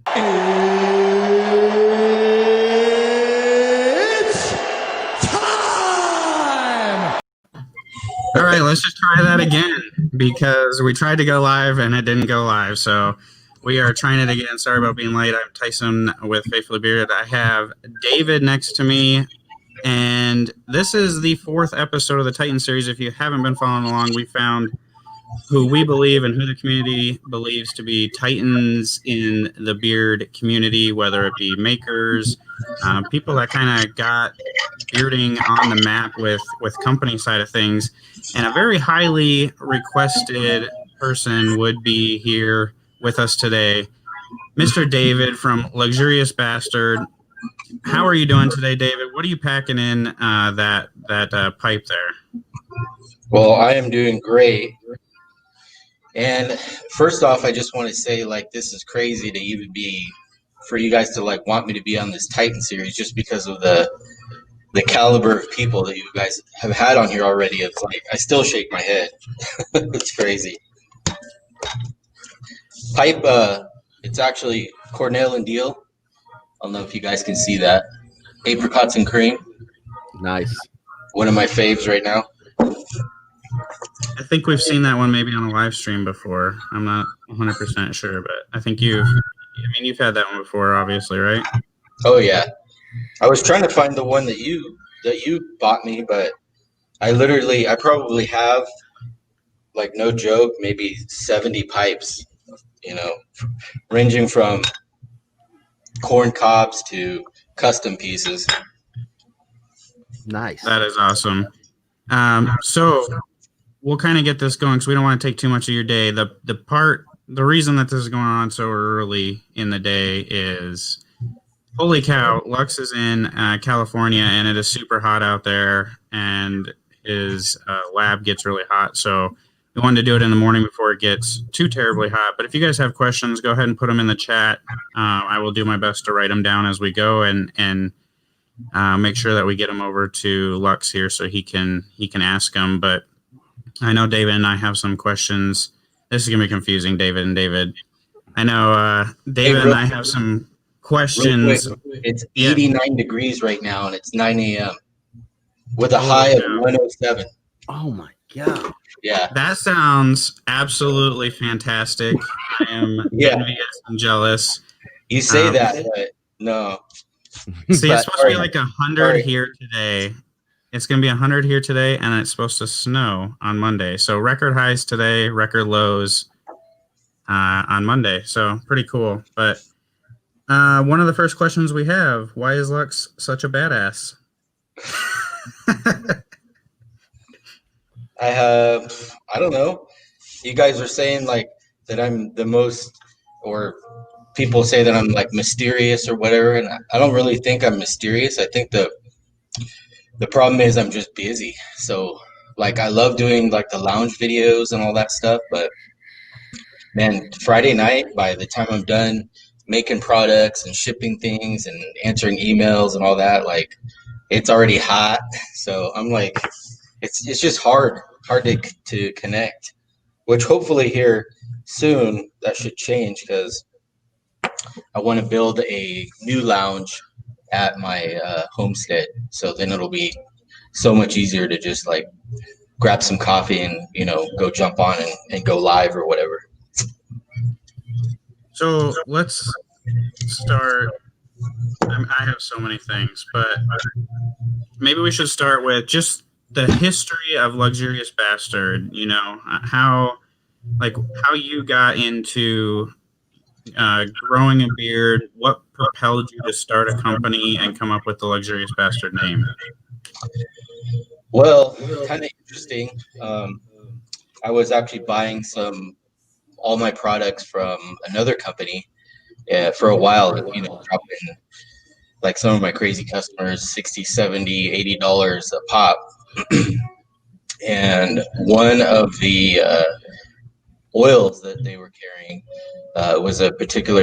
It's time! All right, let's just try that again because we tried to go live and it didn't go live. So we are trying it again. Sorry about being late. I'm Tyson with Faithfully Bearded. I have David next to me, and this is the 4th episode of the Titan series. If you haven't been following along, we found who we believe and who the community believes to be titans in the beard community, whether it be makers, people that kind of got bearding on the map with company side of things. And a very highly requested person would be here with us today, Mr. David from Luxurious Bastard. How are you doing today, David? What are you packing in that pipe there? Well, I am doing great. And first off, I just want to say, like, this is crazy to even be, for you guys to, like, want me to be on this Titan series just because of the caliber of people that you guys have had on here already. It's like, I still shake my head. It's crazy. Pipe, it's actually Cornell and Deal. I don't know if you guys can see that. Apricots and cream. Nice. One of my faves right now. I think we've seen that one maybe on a live stream before. I'm not 100% sure, but I think you've had that one before, obviously, right? Oh yeah. I was trying to find the one that you bought me, but I probably have, like, no joke, maybe 70 pipes, ranging from corn cobs to custom pieces. Nice. That is awesome. So we'll kind of get this going because we don't want to take too much of your day. The reason that this is going on so early in the day is, holy cow, Lux is in California and it is super hot out there, and his lab gets really hot. So we wanted to do it in the morning before it gets too terribly hot. But if you guys have questions, go ahead and put them in the chat. I will do my best to write them down as we go and make sure that we get them over to Lux here so he can ask them. But I know David and I have some questions. This is gonna be confusing, David and David. I know David and I have some questions. It's 89 degrees right now, and it's 9 a.m. with a high of 107. Oh my god! Yeah, that sounds absolutely fantastic. I am envious and jealous. You say that, but no. See, it's supposed to be like 100 here today. It's going to be 100 here today, and it's supposed to snow on Monday. So record highs today, record lows on Monday. So pretty cool. But one of the first questions we have, why is Lux such a badass? I don't know. You guys are saying, like, that I'm the most, or people say that I'm, like, mysterious or whatever, and I don't really think I'm mysterious. I think the problem is I'm just busy. So, like, I love doing, like, the lounge videos and all that stuff, but man, Friday night, by the time I'm done making products and shipping things and answering emails and all that, like, it's already hot. So I'm like, it's just hard to connect, which hopefully here soon that should change, because I want to build a new lounge at my homestead. So then it'll be so much easier to just, like, grab some coffee and, go jump on and go live or whatever. So let's start. I have so many things, but maybe we should start with just the history of Luxurious Bastard. How you got into growing a beard. What propelled you to start a company and come up with the Luxurious Bastard name? Well, kind of interesting. I was actually buying all my products from another company for a while, dropping, like, some of my crazy customers $60, $70, $80 a pop. And one of the oils that they were carrying was it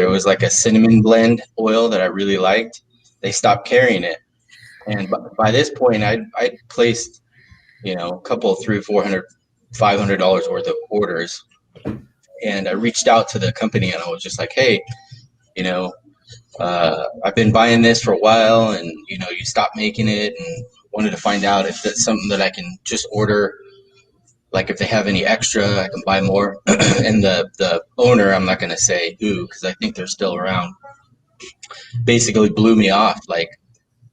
was like a cinnamon blend oil that I really liked. They stopped carrying it. And by this point, I'd placed, a couple, $300, $400, $500 worth of orders. And I reached out to the company and I was just like, hey, you know, I've been buying this for a while, and you know, you stopped making it, and wanted to find out if that's something that I can just order. Like if they have any extra, I can buy more. And the owner, I'm not gonna say who, because I think they're still around, basically blew me off. Like,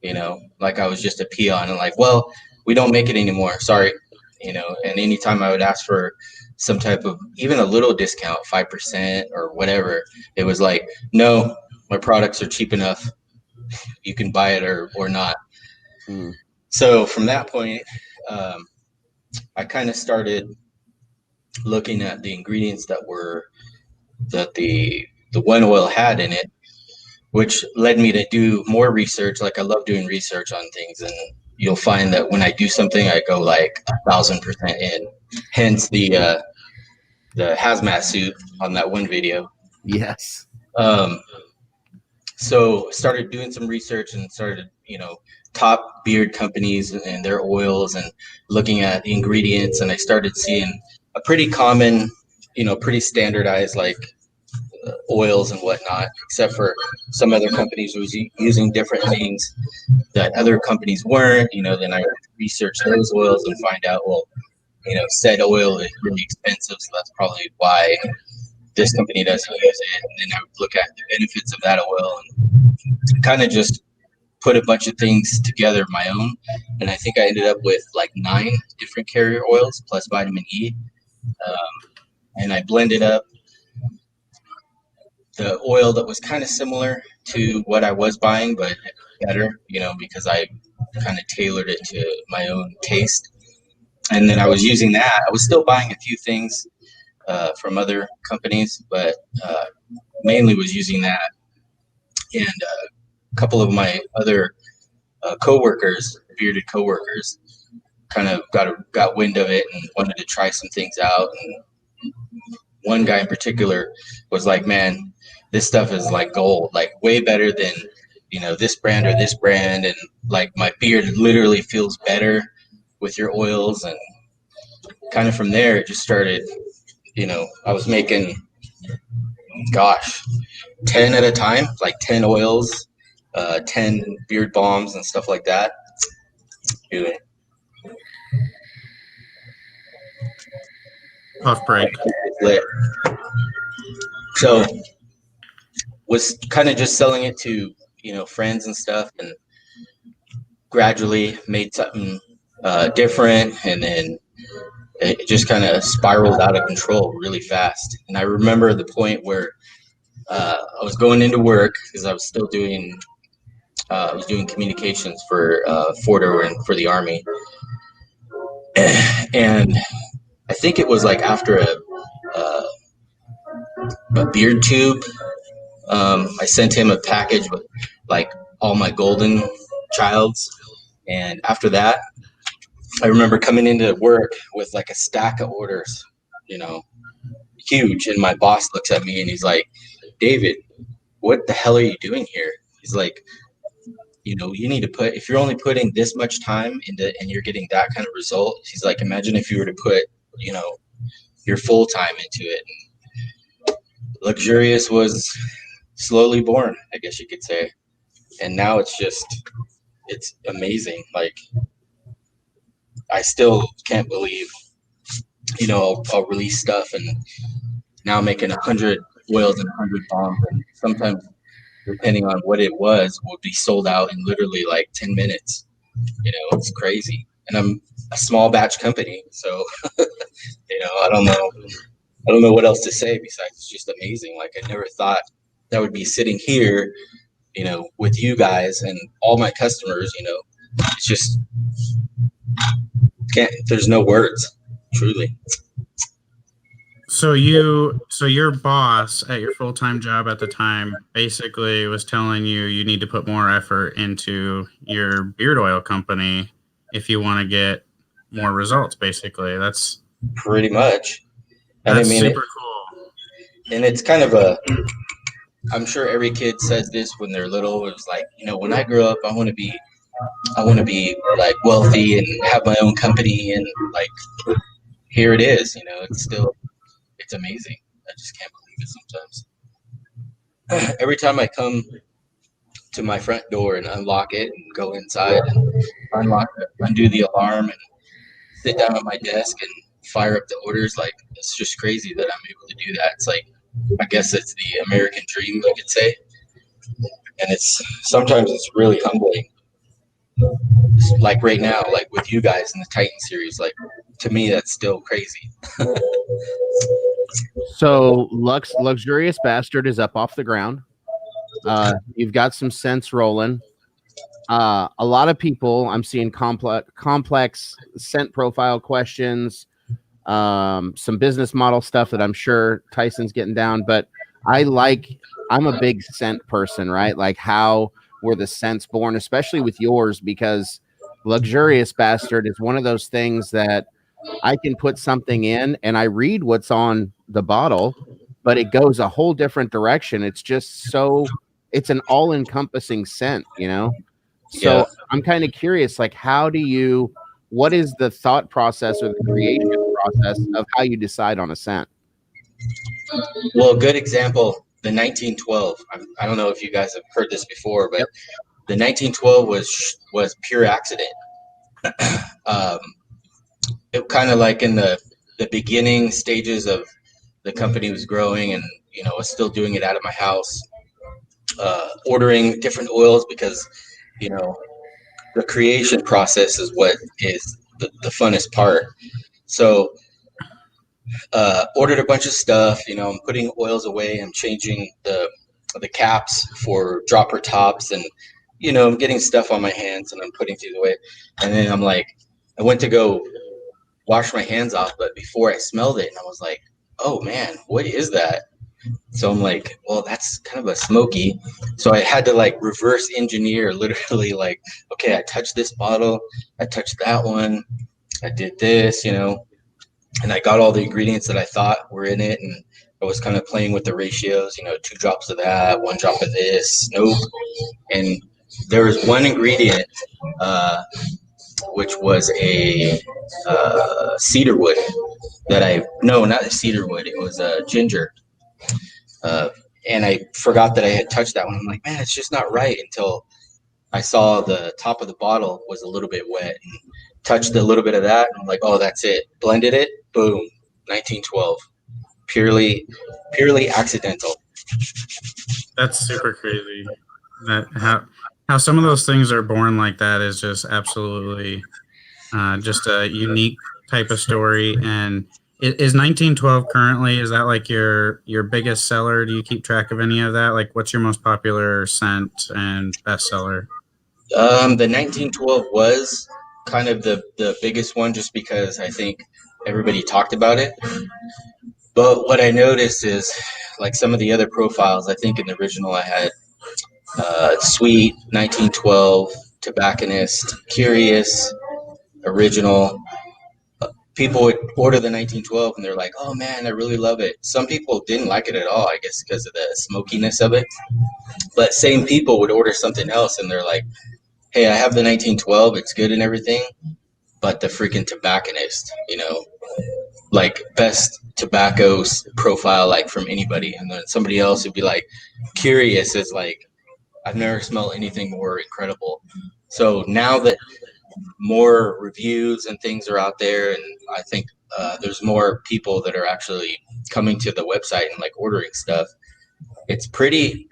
you know, like I was just a peon, and like, well, we don't make it anymore. Sorry, you know. And anytime I would ask for some type of even a little discount, 5% or whatever, it was like, no, my products are cheap enough. You can buy it or not. Mm. So from that point, I kind of started looking at the ingredients that the one oil had in it, which led me to do more research. Like I love doing research on things, and you'll find that when I do something, I go like 1,000% in. Hence the hazmat suit on that one video. Yes. So started doing some research and started, you know, top beard companies and their oils and looking at the ingredients, and I started seeing a pretty common, you know, pretty standardized like oils and whatnot, except for some other companies was using different things that other companies weren't. You know, then I research those oils and find out, well, you know, said oil is really expensive, so that's probably why this company doesn't use it. And then I would look at the benefits of that oil and kind of just put a bunch of things together my own. And I think I ended up with like 9 different carrier oils plus vitamin E. And I blended up the oil that was kind of similar to what I was buying, but better, you know, because I kind of tailored it to my own taste. And then I was using that. I was still buying a few things from other companies, but mainly was using that. And a couple of my other coworkers, bearded coworkers, kind of got wind of it and wanted to try some things out. And one guy in particular was like, "Man, this stuff is like gold, like way better than, you know, this brand or this brand, and like my beard literally feels better with your oils." And kind of from there, it just started. You know, I was making, 10 at a time, like 10 oils, 10 beard balms and stuff like that. Dude. Puff break. Lit. So was kind of just selling it to, you know, friends and stuff, and gradually made something different, and then it just kind of spiraled out of control really fast. And I remember the point where I was going into work because I was still doing communications for Fordo and for the Army. And I think it was like after a beard tube, I sent him a package with like all my golden childs. And after that, I remember coming into work with like a stack of orders, you know, huge. And my boss looks at me and he's like, "David, what the hell are you doing here?" He's like, "You know, you need to put, if you're only putting this much time into and you're getting that kind of result," he's like, "imagine if you were to put, you know, your full time into it." And Luxurious was slowly born, I guess you could say. And now it's amazing. Like, I still can't believe, you know, I'll release stuff and now I'm making 100 oils and 100 bombs, and sometimes, depending on what it was, will be sold out in literally like 10 minutes. You know, it's crazy. And I'm a small batch company, so you know, I don't know what else to say besides it's just amazing. Like, I never thought that would be sitting here, you know, with you guys and all my customers. You know, it's just there's no words, truly. So your boss at your full-time job at the time basically was telling you need to put more effort into your beard oil company if you want to get more results. Basically, that's pretty much. And that's I mean, super cool. And it's kind of I'm sure every kid says this when they're little. It's like, you know, when I grow up, I want to be like wealthy and have my own company, and like here it is. You know, it's amazing. I just can't believe it sometimes. every time I come to my front door and unlock it and go inside and undo the alarm and sit down at my desk and fire up the orders, like it's just crazy that I'm able to do that. It's like, I guess it's the American dream, you could say. And it's sometimes it's really humbling. Like right now, like with you guys in the Titan series, like to me that's still crazy. So Luxurious Bastard is up off the ground. You've got some sense rolling. A lot of people, I'm seeing complex scent profile questions, some business model stuff that I'm sure Tyson's getting down. But I'm a big scent person, right? Like, how were the scents born, especially with yours? Because Luxurious Bastard is one of those things that I can put something in and I read what's on the bottle, but it goes a whole different direction. It's just it's an all-encompassing scent, you know? So yeah. I'm kind of curious, like, what is the thought process or the creation process of how you decide on a scent? Well, a good example, the 1912. I don't know if you guys have heard this before, but the 1912 was pure accident. It kind of like in the beginning stages of the company was growing, and I was still doing it out of my house, ordering different oils because the creation process is what is the funnest part. So ordered a bunch of stuff. I'm putting oils away. I'm changing the caps for dropper tops, and I'm getting stuff on my hands and I'm putting things away. And then I'm like, I went to go wash my hands off, but before I smelled it, and I was like, oh man, what is that? So I'm like, well, that's kind of a smoky. So I had to like reverse engineer, literally, like, okay, I touched this bottle, I touched that one, I did this, and I got all the ingredients that I thought were in it, and I was kind of playing with the ratios, 2 drops of that, 1 drop of this, nope. And there was one ingredient, which was a cedarwood not a cedarwood, it was a ginger. And I forgot that I had touched that one. I'm like, man, it's just not right, until I saw the top of the bottle was a little bit wet and touched a little bit of that. And I'm like, oh, that's it. Blended it. Boom. 1912. Purely accidental. That's super crazy. That how some of those things are born like that is just absolutely just a unique type of story. And is 1912 currently, is that like your biggest seller? Do you keep track of any of that? Like, what's your most popular scent and bestseller? The 1912 was kind of the biggest one, just because I think everybody talked about it. But what I noticed is, like, some of the other profiles, I think in the original I had Sweet, 1912, Tobacconist, Curious, Original. People would order the 1912 and they're like, oh man, I really love it. Some people didn't like it at all, I guess because of the smokiness of it. But same people would order something else and they're like, hey, I have the 1912, it's good and everything, but the freaking Tobacconist, like best tobacco profile, like from anybody. And then somebody else would be like, Curious is like, I've never smelled anything more incredible. So now that more reviews and things are out there, and I think there's more people that are actually coming to the website and like ordering stuff, it's pretty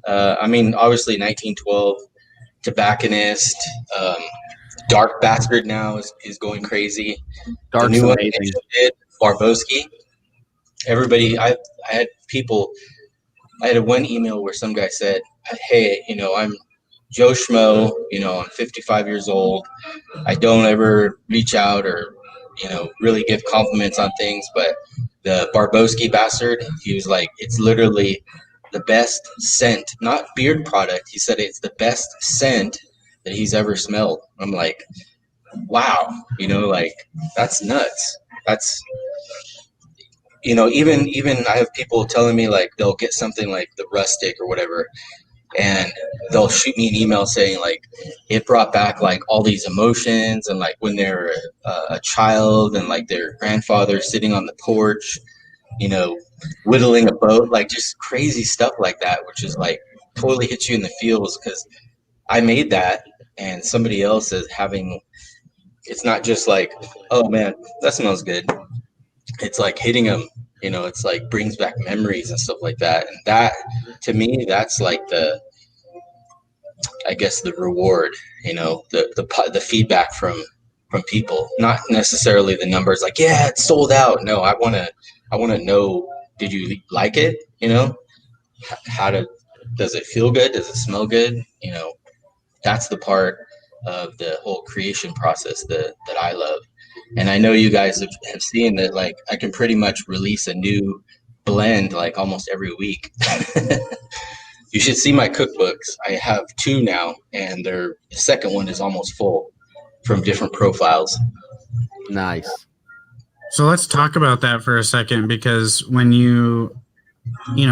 obviously 1912, Tobacconist, Dark Bastard now is going crazy. Dark's the new amazing. One did, Barbowski. Everybody, I had one email where some guy said, hey, I'm Joe Schmo, I'm 55 years old. I don't ever reach out or, really give compliments on things. But the Barbowski Bastard, he was like, it's literally the best scent, not beard product. He said it's the best scent that he's ever smelled. I'm like, wow, like, that's nuts. That's, even I have people telling me, like, they'll get something like the Rustic or whatever, and they'll shoot me an email saying, like, it brought back like all these emotions, and like when they're a child and like their grandfather sitting on the porch, whittling a boat, like just crazy stuff like that, which is like totally hits you in the feels because I made that and somebody else is having, it's not just like, oh man, that smells good. It's like hitting them, it's like brings back memories and stuff like that. And that, to me, that's like I guess the reward, the feedback from people, not necessarily the numbers like, yeah, it's sold out. No, I want to know, did you like it? Does it feel good? Does it smell good? That's the part of the whole creation process that I love. And I know you guys have seen that, like, I can pretty much release a new blend like almost every week. You should see my cookbooks. I have 2 now, and the second one is almost full from different profiles. Nice. So let's talk about that for a second, because when you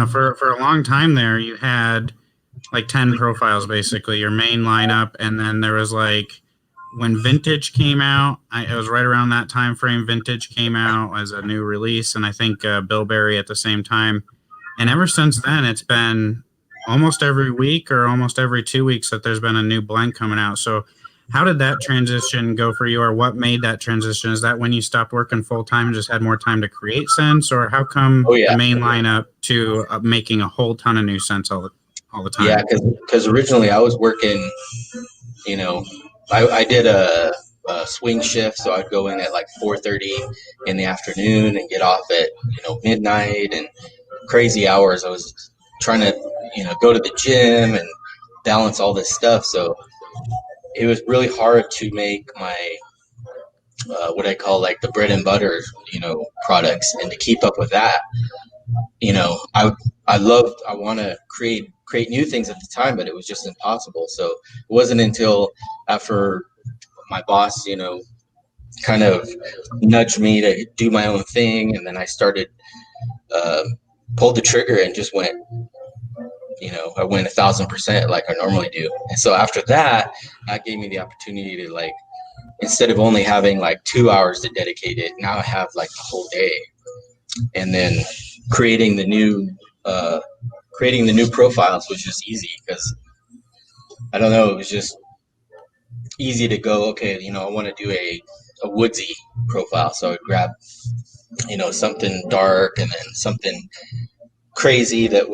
for a long time there, you had like 10 profiles, basically your main lineup. And then there was like, when Vintage came out, it was right around that time frame. Vintage came out as a new release, and I think Bilberry at the same time. And ever since then, it's been almost every week or almost every 2 weeks that there's been a new blend coming out. So how did that transition go for you, or what made that transition? Is that when you stopped working full time and just had more time to create scents, or how come the main lineup to making a whole ton of new scents all the time? Yeah, because originally I was working, I did a swing shift, so I'd go in at like 4:30 in the afternoon and get off at midnight, and crazy hours. I was trying to go to the gym and balance all this stuff, so it was really hard to make my what I call like the bread and butter products, and to keep up with that. I want to create new things at the time, but it was just impossible. So it wasn't until after my boss, kind of nudged me to do my own thing, and then I started pulled the trigger and just went. I went 1,000% like I normally do. And so after that gave me the opportunity to, like, instead of only having like 2 hours to dedicate it, now I have like the whole day. And then creating the new profiles was just easy, because I don't know, it was just easy to go, okay, I want to do a woodsy profile. So I would grab, something dark and then something crazy that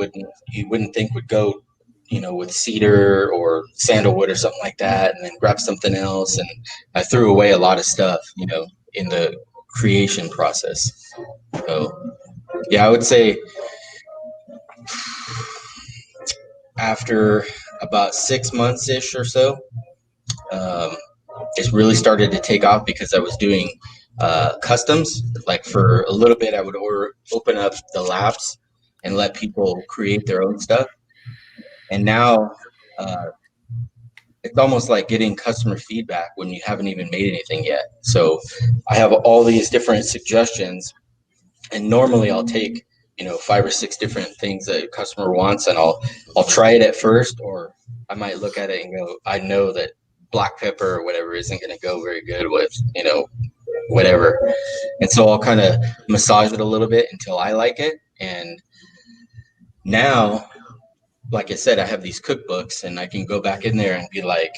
you wouldn't think would go, with cedar or sandalwood or something like that, and then grab something else. And I threw away a lot of stuff, in the creation process. So yeah, I would say after about 6 months ish or so, it really started to take off, because I was doing customs. Like for a little bit, I would open up the labs and let people create their own stuff. And now it's almost like getting customer feedback when you haven't even made anything yet. So I have all these different suggestions, and normally I'll take 5 or 6 different things that a customer wants, and I'll try it at first, or I might look at it and go, I know that black pepper or whatever isn't going to go very good with whatever. And so I'll kind of massage it a little bit until I like it. And now, like I said, I have these cookbooks, and I can go back in there and be like,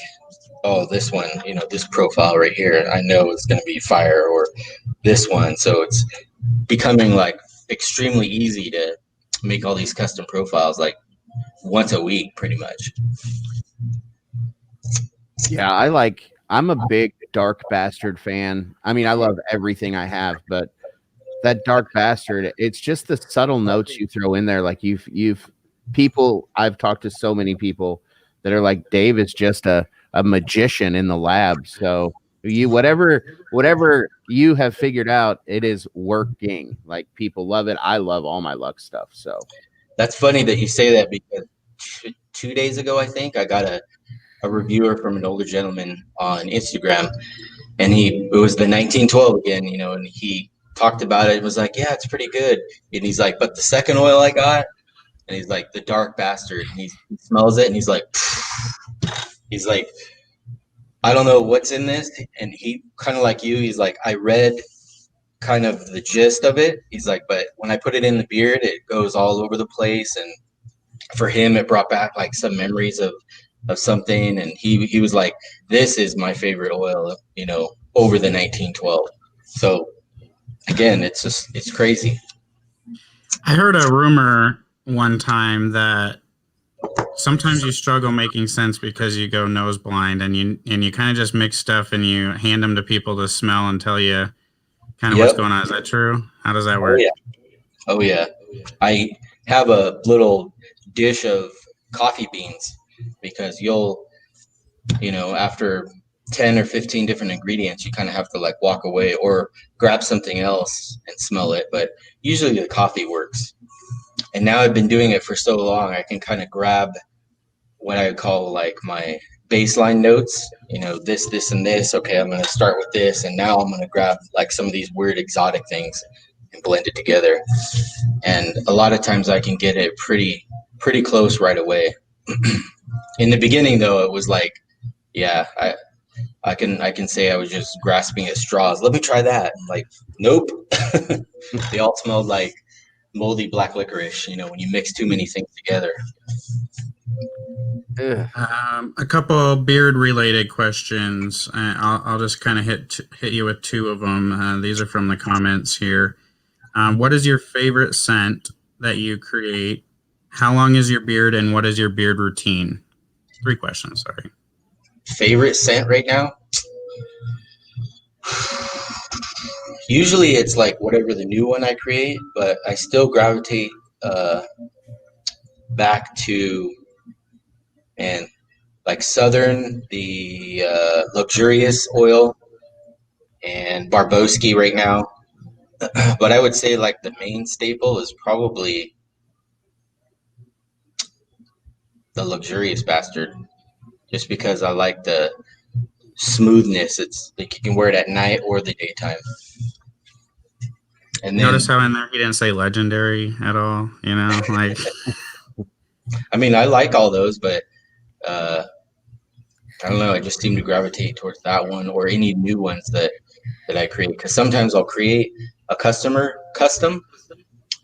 oh, this one, this profile right here, I know it's going to be fire, or this one. So it's becoming like extremely easy to make all these custom profiles like once a week, pretty much. Yeah, I'm a big Dark Bastard fan. I mean, I love everything I have, but that Dark Bastard, it's just the subtle notes you throw in there. Like I've talked to so many people that are like, Dave is just a magician in the lab. So whatever you have figured out, it is working. Like, people love it. I love all my Luxe stuff. So that's funny that you say that, because 2 days ago, I think I got a reviewer from an older gentleman on Instagram, and it was the 1912 again, and he talked about it. It was like, yeah, it's pretty good. And he's like, but the second oil I got, and he's like, the Dark Bastard, and he smells it, and he's like, I don't know what's in this. And he kind of like you, he's like, I read kind of the gist of it. He's like, but when I put it in the beard, it goes all over the place. And for him, it brought back like some memories of something. And he was like, this is my favorite oil, you know, over the 1912. So again, it's crazy. I heard a rumor one time that sometimes you struggle making sense because you go nose blind and you kind of just mix stuff and you hand them to people to smell and tell you kind of what's going on. Is that true? How does that work? Oh yeah. I have a little dish of coffee beans because you know, after 10 or 15 different ingredients, you kind of have to like walk away or grab something else and smell it. But usually the coffee works. And now I've been doing it for so long, I can kind of grab what I would call like my baseline notes, you know, this, and this. Okay, I'm going to start with this. And now I'm going to grab like some of these weird exotic things and blend it together. And a lot of times I can get it pretty close right away. In the beginning, though, it was like, yeah, I can say I was just grasping at straws. Let me try that. I'm like, nope. They all smelled like moldy black licorice, you know, when you mix too many things together. A couple beard related questions. I'll just kind of hit you with two of them. These are from the comments here. What is your favorite scent that you create? How long is your beard, and what is your beard routine? 3 questions, sorry. Favorite scent right now? Usually it's like whatever the new one I create, but I still gravitate back to, and like Southern, the Luxurious oil, and Barbosky right now. But I would say like the main staple is probably the Luxurious Bastard, just because I like the smoothness. It's like you can wear it at night or the daytime. And then, notice how in there he didn't say legendary at all, you know, like I mean, I like all those, but I don't know, I just seem to gravitate towards that one or any new ones that I create, because sometimes I'll create a custom,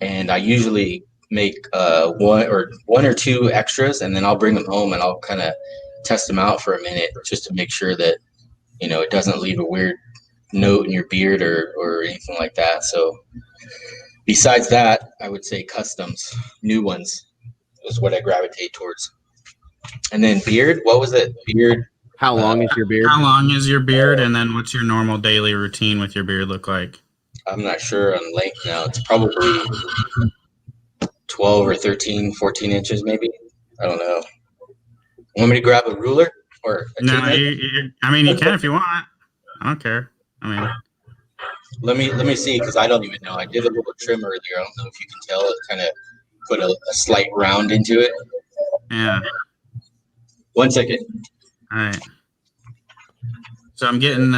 and I usually make one or two extras, and then I'll bring them home and I'll kind of test them out for a minute just to make sure that, you know, it doesn't leave a weird note in your beard or anything like that. So besides that, I would say customs, new ones is what I gravitate towards. And then beard, what was it? Beard. How long is your beard? how long is your beard, and then what's your normal daily routine with your beard look like? I'm not sure on length now. It's probably 12 or 13, 14 inches maybe. I don't know. Want me to grab a ruler or a No, tape? I mean, you can if you want. I don't care. I mean, Let me see, because I don't even know. I did a little trim earlier. I don't know if you can tell. It kind of put a slight round into it. yeah. 1 second. All right. So I'm getting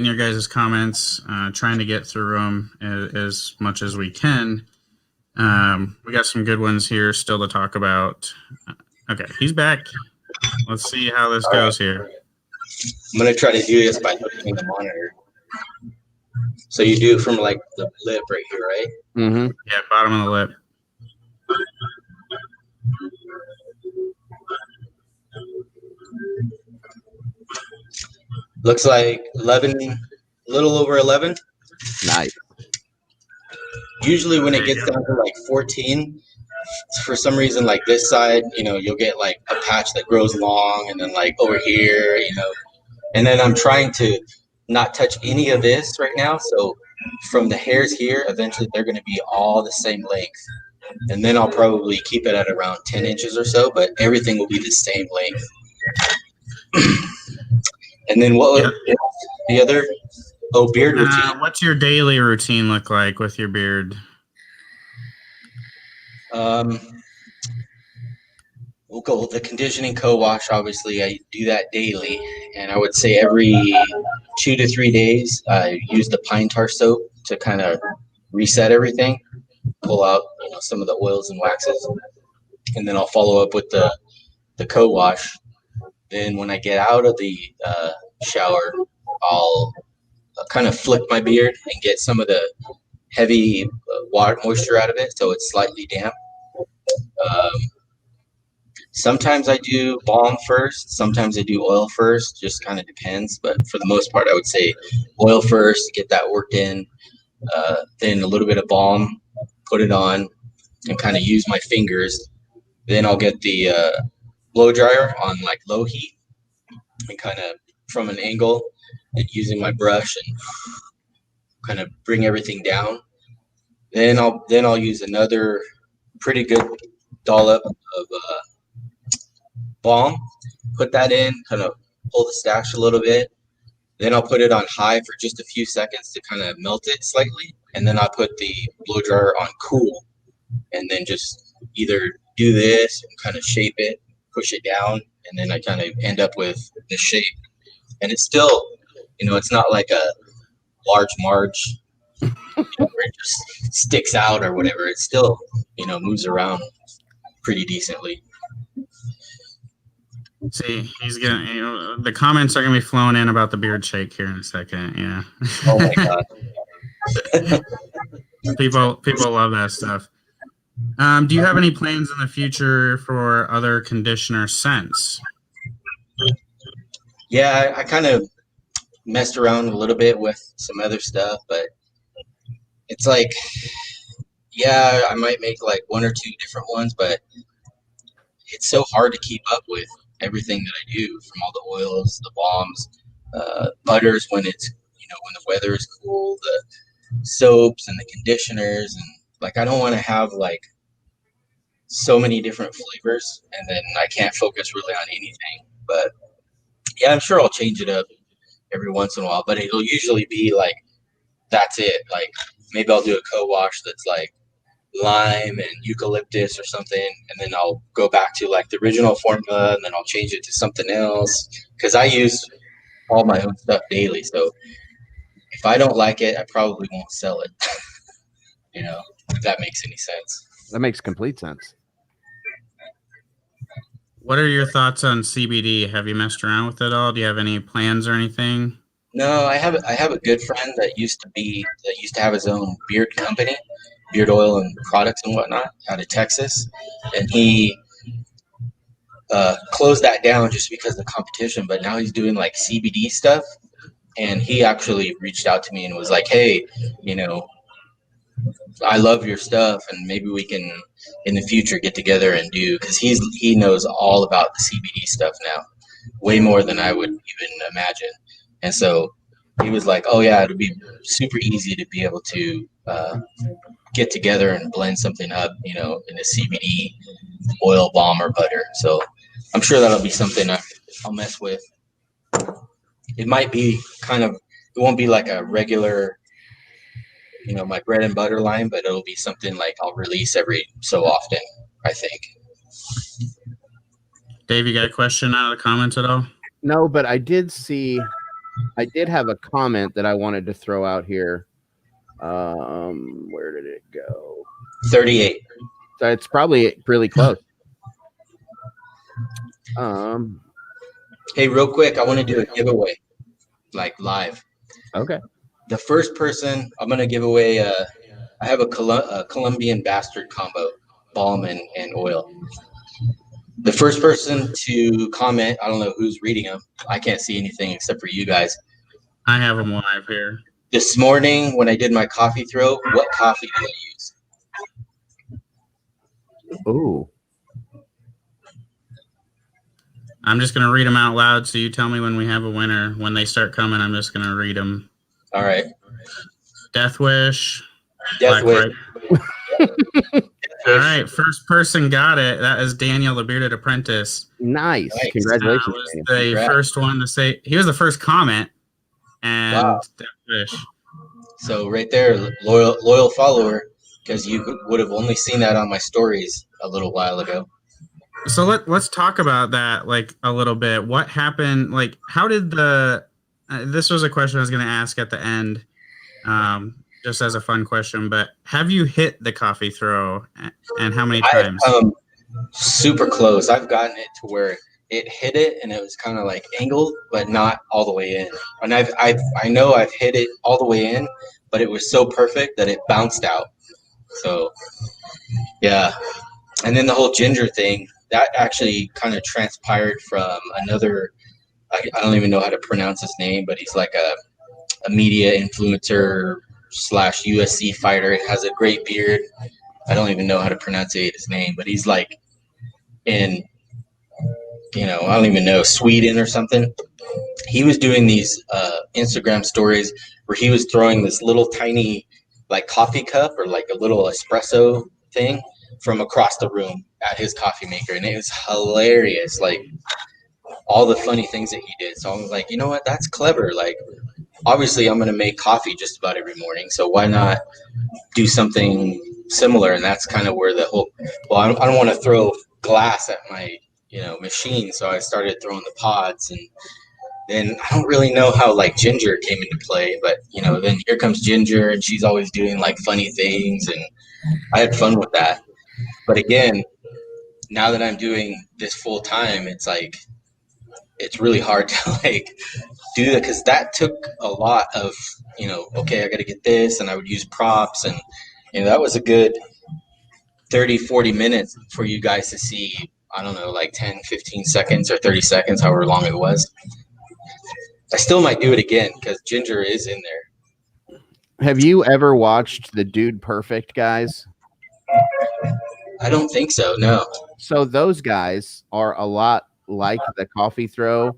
your guys' comments, trying to get through them as much as we can. We got some good ones here still to talk about. Okay, he's back. Let's see how this goes here. I'm going to try to do this by looking at the monitor. So you do it from like the lip right here, right? Mm-hmm. Yeah, bottom of the lip. Looks like 11, a little over 11. Nice. Usually when it gets down to like 14, for some reason, like this side, you know, you'll get like a patch that grows long, and then like over here, you know, and then I'm trying to not touch any of this right now. So from the hairs here, eventually they're going to be all the same length. And then I'll probably keep it at around 10 inches or so, but everything will be the same length. And then what was the other? Oh, beard routine. What's your daily routine look like with your beard? We'll go with the conditioning co-wash. Obviously, I do that daily, and I would say every 2 to 3 days, I use the pine tar soap to kind of reset everything, pull out, you know, some of the oils and waxes, and then I'll follow up with the co-wash. Then when I get out of the shower, I'll kind of flick my beard and get some of the heavy water moisture out of it, so it's slightly damp. Um, Sometimes I do balm first. Sometimes I do oil first. Just kind of depends. But for the most part, I would say oil first, get that worked in. Then a little bit of balm, put it on, and kind of use my fingers. Then I'll get the blow dryer on like low heat and kind of from an angle and using my brush and kind of bring everything down. Then I'll use another pretty good dollop of balm, put that in, kind of pull the stash a little bit. Then I'll put it on high for just a few seconds to kind of melt it slightly. And then I'll put the blow dryer on cool and then just either do this and kind of shape it, push it down, and then I kind of end up with the shape. And it's still, it's not like a large marge where it just sticks out or whatever. It still, moves around pretty decently. See, he's gonna. The comments are gonna be flowing in about the beard shake here in a second. Yeah. Oh my god. people love that stuff. Do you have any plans in the future for other conditioner scents? Yeah, I kind of messed around a little bit with some other stuff, but it's like, yeah, I might make like one or two different ones, but it's so hard to keep up with everything that I do, from all the oils, the balms, butters when it's, when the weather is cool, the soaps and the conditioners, and like I don't want to have like so many different flavors and then I can't focus really on anything. But yeah, I'm sure I'll change it up every once in a while, but it'll usually be like that's it. Like maybe I'll do a co-wash that's like lime and eucalyptus or something, and then I'll go back to like the original formula, and then I'll change it to something else because I use all my own stuff daily. So if I don't like it, I probably won't sell it. If that makes any sense. That makes complete sense. What are your thoughts on CBD? Have you messed around with it all? Do you have any plans or anything? No, I have a good friend that used to have his own beard company, beard oil and products and whatnot, out of Texas, and he closed that down just because of the competition. But now he's doing like CBD stuff, and he actually reached out to me and was like, "Hey, I love your stuff, and maybe we can in the future get together and do," because he knows all about the CBD stuff now, way more than I would even imagine. And so he was like, "Oh yeah, it'd be super easy to be able to get together and blend something up, in a CBD oil, balm, or butter." So I'm sure that'll be something I'll mess with. It might be it won't be like a regular, my bread and butter line, but it'll be something like I'll release every so often, I think. Dave, you got a question out of the comments at all? No, but I did have a comment that I wanted to throw out here. Where did it go? 38. So it's probably really close. Hey, real quick, I want to do a giveaway, like live. Okay. The first person I'm going to give away, I have a Colombian Bastard combo, balm and oil. The first person to comment, I don't know who's reading them. I can't see anything except for you guys. I have them live here. This morning when I did my coffee throw, what coffee did I use? Ooh. I'm just going to read them out loud, so you tell me when we have a winner. When they start coming, I'm just going to read them. All right. Death Wish. Death Wish. All right, first person got it. That is Daniel, the Bearded Apprentice. Nice. Congratulations. Was the first one to say. He was the first comment. And wow. Death Wish. So right there, loyal follower, because you would have only seen that on my stories a little while ago. So let's talk about that like a little bit. What happened? Like, how did this was a question I was going to ask at the end, just as a fun question. But have you hit the coffee throw, and how many times? Super close. I've gotten it to where it hit it, and it was kind of like angled, but not all the way in. And I know I've hit it all the way in, but it was so perfect that it bounced out. So yeah, and then the whole ginger thing that actually kind of transpired from another. I don't even know how to pronounce his name, but he's like a media influencer slash USC fighter. He has a great beard. I don't even know how to pronounce his name, but he's like in, I don't even know, Sweden or something. He was doing these Instagram stories where he was throwing this little tiny like coffee cup or like a little espresso thing from across the room at his coffee maker. And it was hilarious. Like all the funny things that he did. So I'm like, you know what? That's clever. Like, obviously I'm going to make coffee just about every morning. So why not do something similar? And that's kind of where the whole, well, I don't want to throw glass at my, machine. So I started throwing the pods, and then I don't really know how like Ginger came into play, but then here comes Ginger, and she's always doing like funny things, and I had fun with that. But again, now that I'm doing this full time, it's like, it's really hard to like do that, because that took a lot of, okay, I got to get this, and I would use props, and that was a good 30-40 minutes for you guys to see. I don't know, like 10-15 seconds or 30 seconds, however long it was. I still might do it again because Ginger is in there. Have you ever watched the Dude Perfect guys? I don't think so, no. So those guys are a lot like the coffee throw.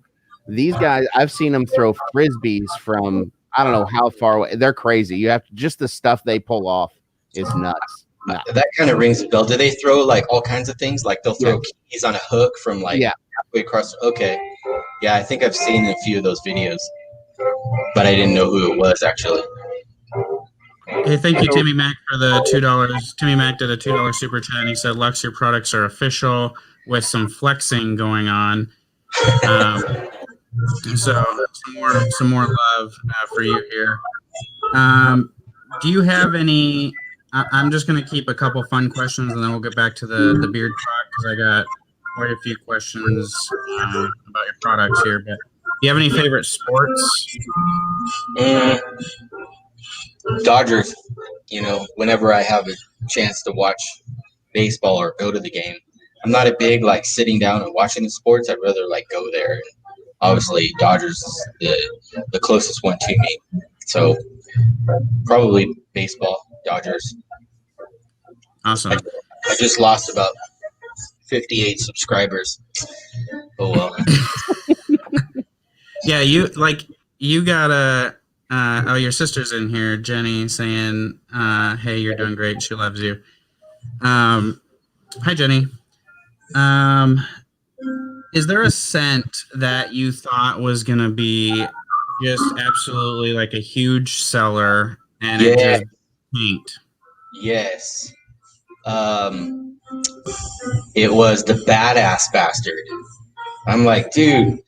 These guys, I've seen them throw frisbees from I don't know how far away. They're crazy. You have to, just the stuff they pull off is nuts. That kind of rings a bell. Do they throw like all kinds of things? Like they'll throw keys on a hook from like halfway across. Okay. Yeah, I think I've seen a few of those videos, but I didn't know who it was actually. Hey, thank you, Timmy Mac, for the $2. Timmy Mac did a $2 super chat, and he said, "Lux, your products are official with some flexing going on." So some more love for you here. Do you have any? I'm just going to keep a couple fun questions, and then we'll get back to the beard talk, because I got quite a few questions about your products here. But do you have any favorite sports? Dodgers. Whenever I have a chance to watch baseball or go to the game, I'm not a big like sitting down and watching the sports. I'd rather like go there. And obviously, Dodgers is the closest one to me. So probably baseball, Dodgers. Awesome. I just lost about 58 subscribers. Oh well. Yeah, you got a. Your sister's in here, Jenny, saying, "Hey, you're doing great. She loves you." Hi, Jenny. Is there a scent that you thought was gonna be just absolutely like a huge seller, and it just tanked? Yes. It was the Badass Bastard. I'm like, dude,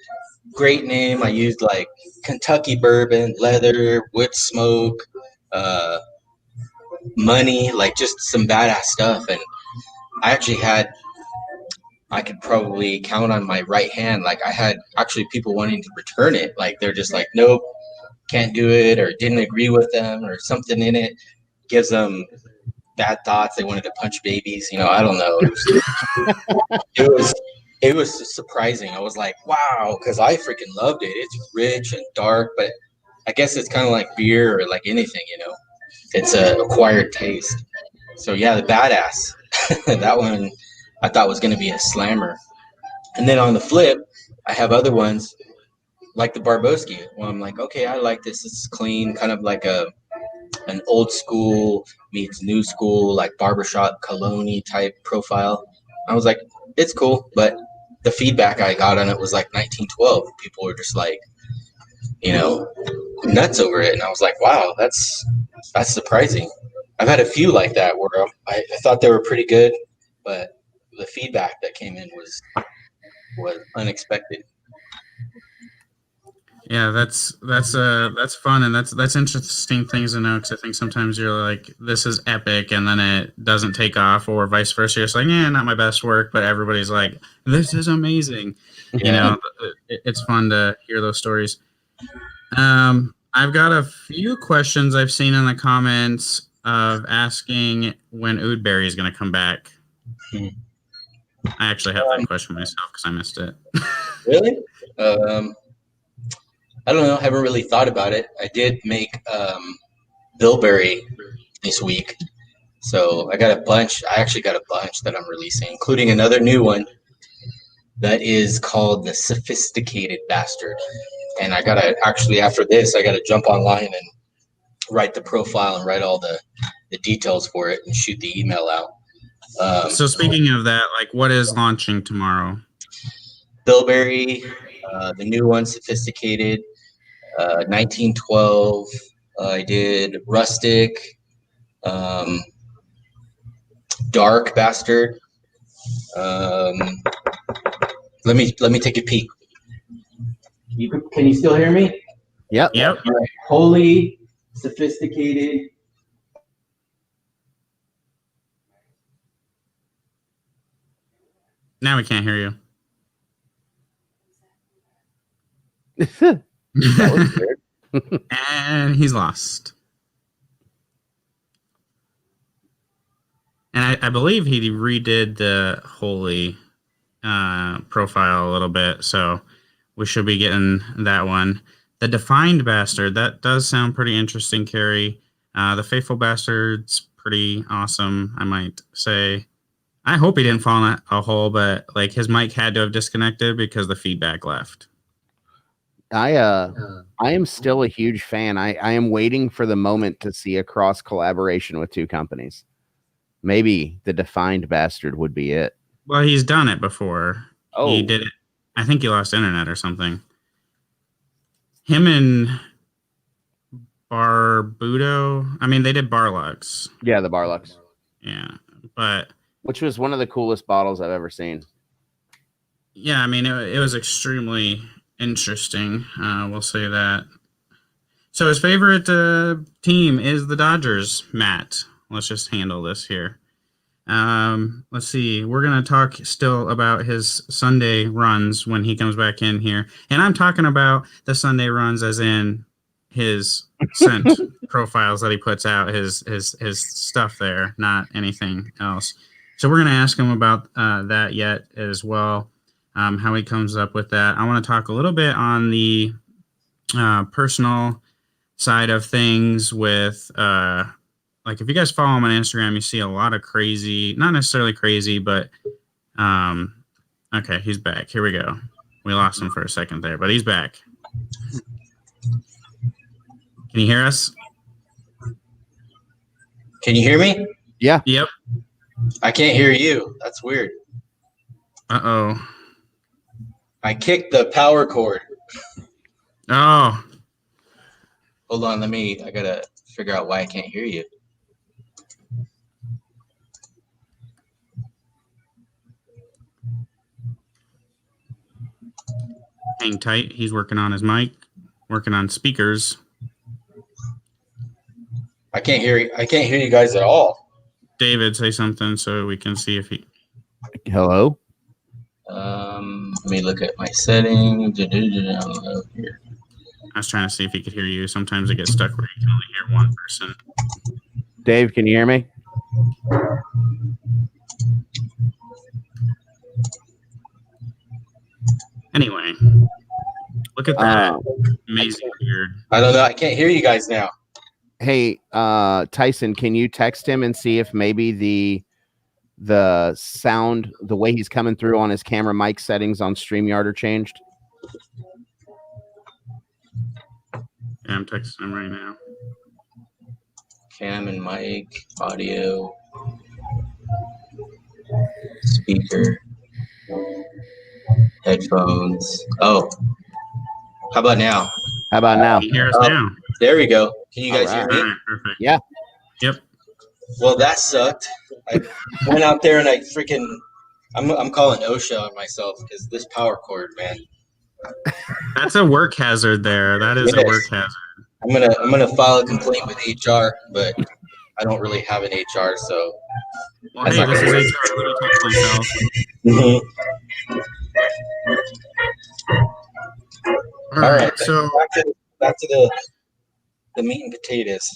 great name. I used like Kentucky bourbon, leather, wood smoke, money, like just some badass stuff. And I actually I could probably count on my right hand. Like I had actually people wanting to return it. Like they're just like, nope, can't do it, or didn't agree with them, or something in it gives them bad thoughts. They wanted to punch babies. I don't know. It was just surprising. I was like, wow, because I freaking loved it. It's rich and dark, but I guess it's kind of like beer or like anything, It's an acquired taste. So yeah, the Badass, that one I thought was going to be a slammer. And then on the flip, I have other ones like the Barboski. Well, I'm like, okay, I like this. It's clean, kind of like an old school meets new school, like barbershop cologne type profile. I was like, it's cool, but the feedback I got on it was like 1912. People were just like, nuts over it, and I was like, wow, that's surprising. I've had a few like that where I thought they were pretty good, but the feedback that came in was unexpected. Yeah, that's fun, and that's interesting things to know, because I think sometimes you're like, this is epic, and then it doesn't take off, or vice versa. You're just like, yeah, not my best work, but everybody's like, this is amazing. You know, it's fun to hear those stories. I've got a few questions I've seen in the comments of asking when Oodberry is going to come back. I actually have that question myself because I missed it. Really? I don't know. I haven't really thought about it. I did make Bilberry this week. So I got a bunch. I actually got a bunch that I'm releasing, including another new one that is called the Sophisticated Bastard. And I got to actually, after this, I got to jump online and write the profile and write all the details for it and shoot the email out. So speaking of that, like, what is launching tomorrow? Bilberry, the new one, Sophisticated, 1912. I did Rustic, Dark Bastard. Let me take a peek. Can you still hear me? Yep. Yep. All right. Holy, Sophisticated. Now we can't hear you. That was weird. And he's lost. And I believe he redid the Holy profile a little bit, so we should be getting that one. The Defined Bastard, that does sound pretty interesting, Carrie. The Faithful Bastard's pretty awesome, I might say. I hope he didn't fall in a hole, but like his mic had to have disconnected because the feedback left. I am still a huge fan. I am waiting for the moment to see a cross collaboration with two companies. Maybe the Defined Bastard would be it. Well, he's done it before. Oh, He did it. I think he lost internet or something. Him and Barbudo. I mean, they did Barlux. yeah, the Barlux, Yeah, but which was one of the coolest bottles I've ever seen. yeah, I mean, it was extremely interesting. We'll say that. So his favorite team is the Dodgers, Matt. Let's just handle this here. Let's see. We're going to talk still about his Sunday runs when he comes back in here. And I'm talking about the Sunday runs as in his scent profiles that he puts out, his stuff there, not anything else. So we're going to ask him about that yet as well, how he comes up with that. I want to talk a little bit on the personal side of things with like, if you guys follow him on Instagram, you see a lot of crazy, not necessarily crazy, but okay, he's back. Here we go. We lost him for a second there, but he's back. Can you hear us? Can you hear me? Yeah. Yep. I can't hear you. That's weird. Uh-oh. I kicked the power cord. Oh. Hold on, I gotta figure out why I can't hear you. Hang tight. He's working on his mic, working on speakers. I can't hear you guys at all. David, say something so we can see if he... Hello. Let me look at my settings. Here. I was trying to see if he could hear you. Sometimes it gets stuck where you can only hear one person. Dave, can you hear me? Anyway, look at that amazing beard. I don't know. I can't hear you guys now. Hey, Tyson, can you text him and see if maybe the sound, the way he's coming through on his camera mic settings on StreamYard are changed? Yeah, I'm texting him right now. Cam and mic, audio, speaker, headphones. Oh, how about now? How about now? Can you hear us now? There we go. Can you guys All hear All me? right, perfect. Yeah. Yep. Well, that sucked. I went out there and I'm calling OSHA on myself because this power cord, man. That's a work hazard there. That is a Yes. work hazard. I'm gonna file a complaint with HR, but I don't really have an HR, so. Well, hey, this is HR. Let me talk to myself. Mhm. All right. So back to the meat and potatoes.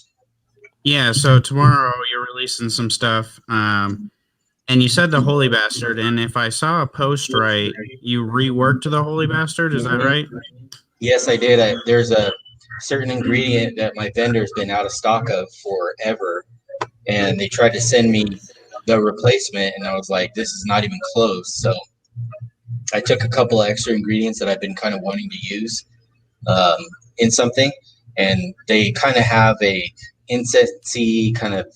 yeah. So tomorrow you're releasing some stuff. And you said the Holy Bastard. And if I saw a post right, you reworked the Holy Bastard. Is that right? Yes, I did. There's a certain ingredient that my vendor's been out of stock of forever, and they tried to send me the replacement, and I was like, this is not even close. So I took a couple of extra ingredients that I've been kind of wanting to use in something, and they kind of have a incensey kind of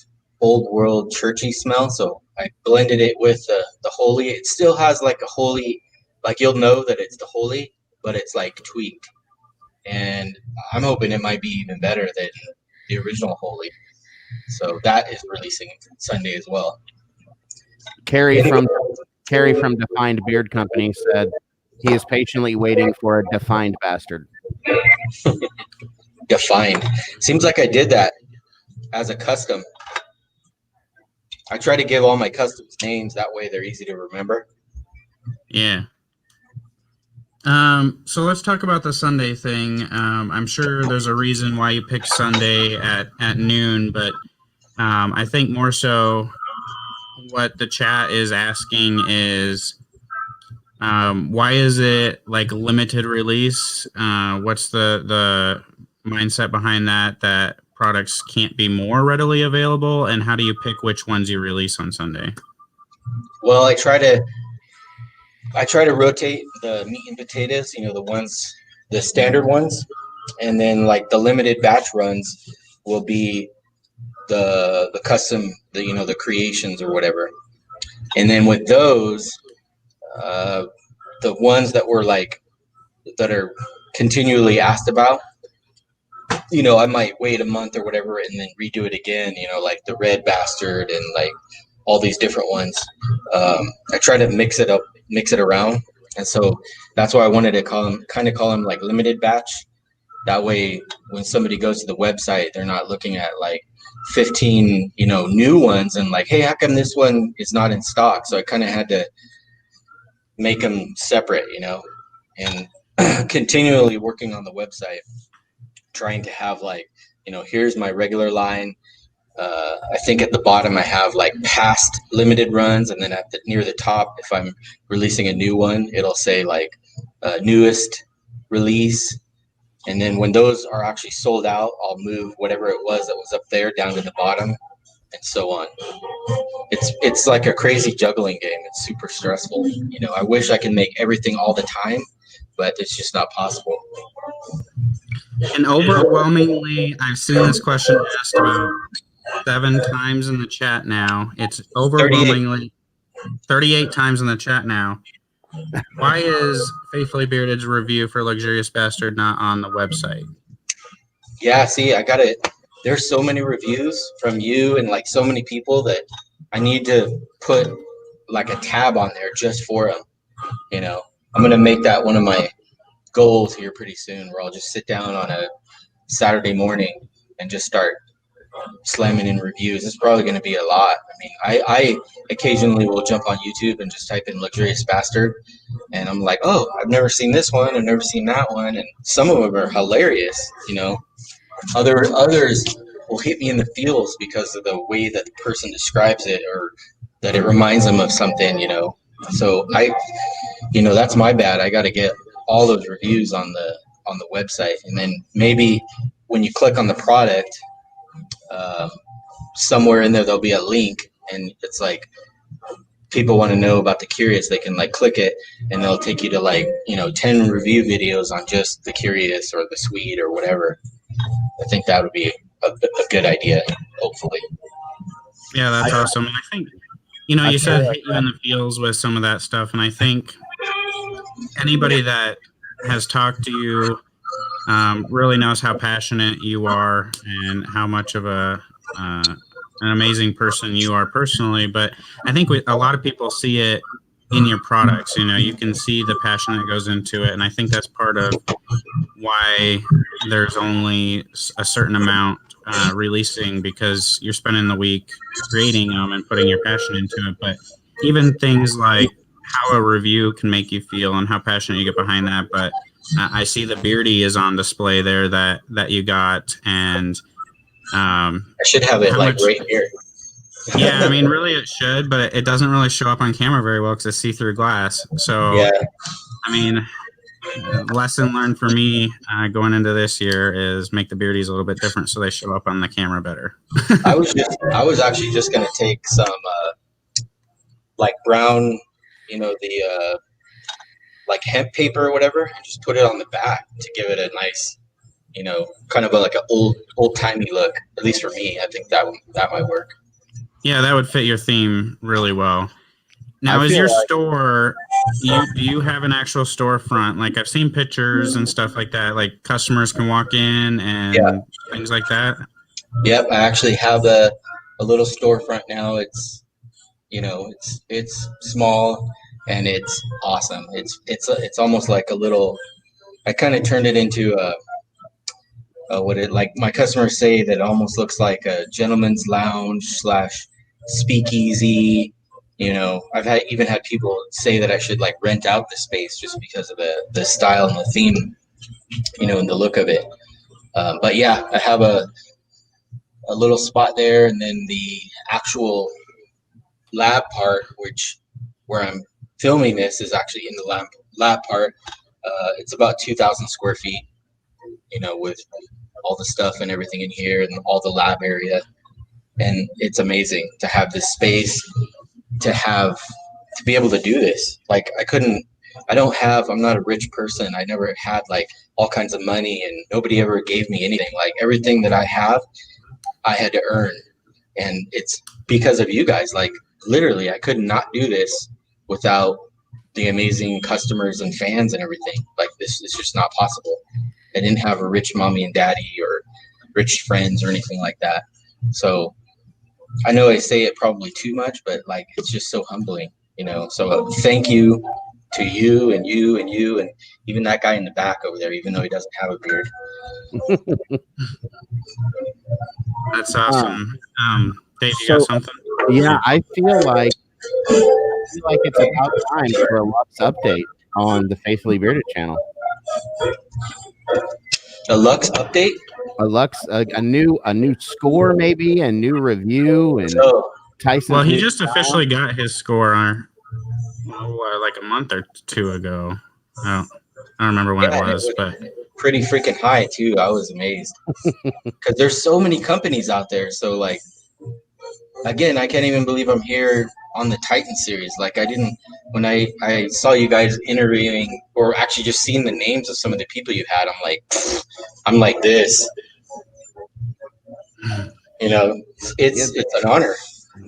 old world churchy smell. So I blended it with the holy. It still has like a holy, like you'll know that it's the holy, but it's like tweaked. And I'm hoping it might be even better than the original holy. So that is releasing Sunday as well. Carrie from Defined Beard Company said he is patiently waiting for a defined bastard. Defined. Seems like I did that as a custom. I try to give all my customs names, that way they're easy to remember. Yeah. So let's talk about the Sunday thing. I'm sure there's a reason why you picked Sunday at noon, but I think more so what the chat is asking is why is it like limited release? What's the mindset behind that products can't be more readily available, and how do you pick which ones you release on Sunday? Well, I try to rotate the meat and potatoes, the standard ones, and then like the limited batch runs will be the custom, the creations or whatever. And then with those, the ones that were like that are continually asked about, I might wait a month or whatever and then redo it again, like the red bastard and like all these different ones. I try to mix it around. And so that's why I wanted to call them like limited batch. That way, when somebody goes to the website, they're not looking at like 15, new ones and like, hey, how come this one is not in stock? So I kind of had to make them separate, and continually working on the website, trying to have like, here's my regular line. I think at the bottom I have like past limited runs, and then near the top, if I'm releasing a new one, it'll say like newest release. And then when those are actually sold out, I'll move whatever it was that was up there down to the bottom, and so on. It's like a crazy juggling game. It's super stressful. I wish I could make everything all the time, but it's just not possible. And overwhelmingly, I've seen this question asked about 7 times in the chat now. It's overwhelmingly 38 times in the chat now. Why is Faithfully Bearded's review for Luxurious Bastard not on the website? Yeah, see, I got it. There's so many reviews from you and like so many people that I need to put like a tab on there just for them. I'm going to make that one of my goals here pretty soon, where I'll just sit down on a Saturday morning and just start slamming in reviews. It's probably going to be a lot. I mean, I occasionally will jump on YouTube and just type in Luxurious Bastard, and I'm like, oh, I've never seen this one, I've never seen that one, and some of them are hilarious. Others will hit me in the feels because of the way that the person describes it, or that it reminds them of something. So that's my bad. I got to get all those reviews on the website, and then maybe when you click on the product, somewhere in there there'll be a link, and it's like people want to know about the Curious, they can like click it and they'll take you to like 10 review videos on just the Curious or the Sweet or whatever. I think that would be a good idea, hopefully. Yeah, that's awesome. And I think you said hit you in the feels with some of that stuff, and I think anybody that has talked to you really knows how passionate you are and how much of an amazing person you are personally. But I think a lot of people see it in your products. You know, you can see the passion that goes into it, and I think that's part of why there's only a certain amount releasing, because you're spending the week creating them and putting your passion into it. But even things like how a review can make you feel and how passionate you get behind that. But I see the Beardy is on display there that you got, and I should have it like right here. Yeah, I mean, really it should, but it doesn't really show up on camera very well because it's see-through glass. So, yeah. I mean, lesson learned for me going into this year is make the Beardies a little bit different so they show up on the camera better. I was actually just gonna take some like brown, you know, the like hemp paper or whatever, and just put it on the back to give it a nice, you know, kind of like an old timey look. At least for me, I think that might work. Yeah, that would fit your theme really well. Now, is your store, do you have an actual storefront? Like, I've seen pictures and stuff like that. Like, customers can walk in and things like that. Yep, I actually have a little storefront now. It's, you know, it's small and it's awesome. It's almost like a little. I kind of turned it into like my customers say that it almost looks like a gentleman's lounge / speakeasy. You know, I've even had people say that I should like rent out the space just because of the style and the theme, you know, and the look of it. But yeah, I have a little spot there, and then the actual lab part, where I'm filming this, is actually in the lab part. It's about 2,000 square feet, you know, with all the stuff and everything in here and all the lab area. And it's amazing to have this space, to be able to do this. Like I'm not a rich person. I never had like all kinds of money, and nobody ever gave me anything. Like everything that I have, I had to earn. And it's because of you guys. Like literally, I could not do this without the amazing customers and fans and everything. Like this is just not possible. I didn't have a rich mommy and daddy or rich friends or anything like that. So I know I say it probably too much, but like it's just so humbling, you know. So thank you to you and you and you and even that guy in the back over there, even though he doesn't have a beard. That's awesome. Dave, you got something? Yeah, I feel like it's about time for a Lux update on the Faithfully Bearded channel. A Lux update? A Lux, a new score, maybe a new review, and Tyson. Well, he just officially got his score like a month or two ago. I don't remember when it was, but pretty freaking high too. I was amazed because there's so many companies out there. So like, again, I can't even believe I'm here on the Titan series. Like when I saw you guys interviewing, or actually just seeing the names of some of the people you had, I'm like this. You know, it's an honor.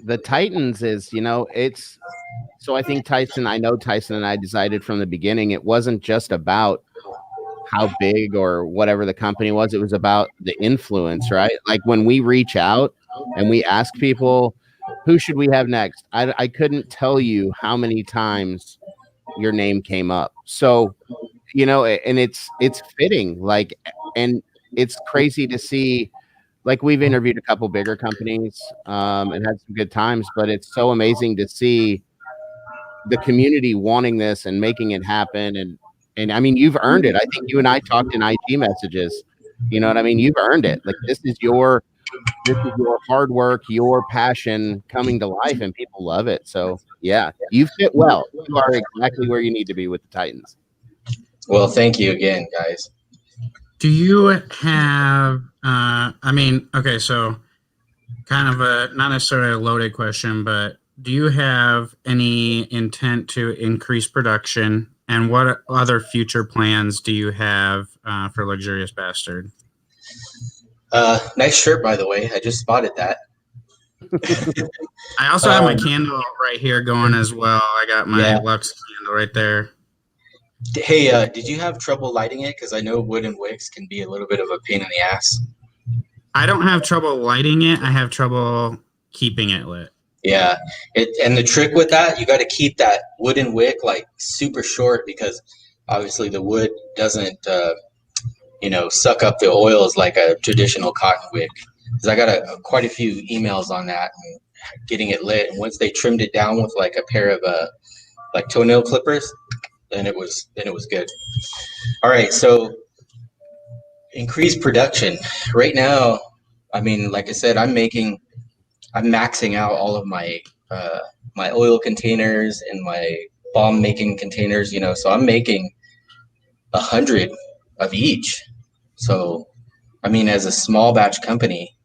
The Titans is, you know, it's so I think I know Tyson and I decided from the beginning it wasn't just about how big or whatever the company was. It was about the influence, right? Like when we reach out and we ask people, who should we have next? I couldn't tell you how many times your name came up. So, you know, and it's fitting, like, and it's crazy to see. Like we've interviewed a couple bigger companies and had some good times, but it's so amazing to see the community wanting this and making it happen. And I mean, you've earned it. I think you and I talked in IG messages. You know what I mean? You've earned it. Like this is your hard work, your passion coming to life, and people love it. So yeah, you fit well. You are exactly where you need to be with the Titans. Well, thank you again, guys. Do you have, okay, so kind of a, not necessarily a loaded question, but do you have any intent to increase production, and what other future plans do you have for Luxurious Bastard? Nice shirt, by the way. I just spotted that. I also have my candle right here going as well. I got my Lux candle right there. Hey, did you have trouble lighting it? Because I know wooden wicks can be a little bit of a pain in the ass. I don't have trouble lighting it. I have trouble keeping it lit. Yeah, and the trick with that, you got to keep that wooden wick like super short because obviously the wood doesn't, suck up the oils like a traditional cotton wick. Because I got quite a few emails on that and getting it lit. And once they trimmed it down with like a pair of like toenail clippers, then it was good. All right, so increased production. Right now, I mean, like I said, I'm maxing out all of my my oil containers and my bomb making containers, so I'm making 100 of each. So, I mean, as a small batch company,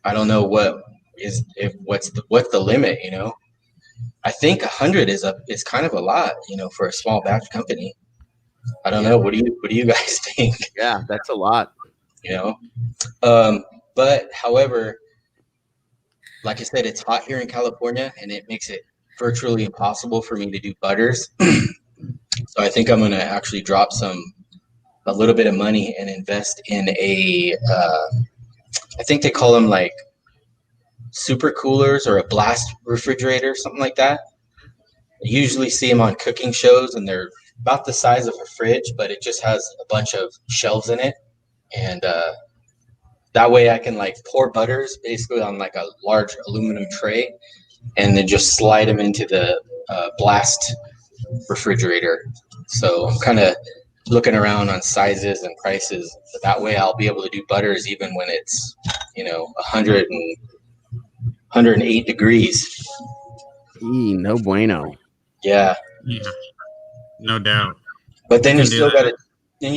I don't know what's the limit, I think 100 is kind of a lot, for a small batch company. I don't know. What do you guys think? Yeah, that's a lot. But however, like I said, it's hot here in California, and it makes it virtually impossible for me to do butters. So I think I'm going to actually drop a little bit of money and invest in I think they call them like super coolers or a blast refrigerator, something like that. I usually see them on cooking shows, and they're about the size of a fridge, but it just has a bunch of shelves in it. And that way I can like pour butters basically on like a large aluminum tray and then just slide them into the blast refrigerator. So I'm kind of looking around on sizes and prices. That way I'll be able to do butters even when it's, 108 degrees. No bueno. Yeah. Yeah, no doubt. But then you can do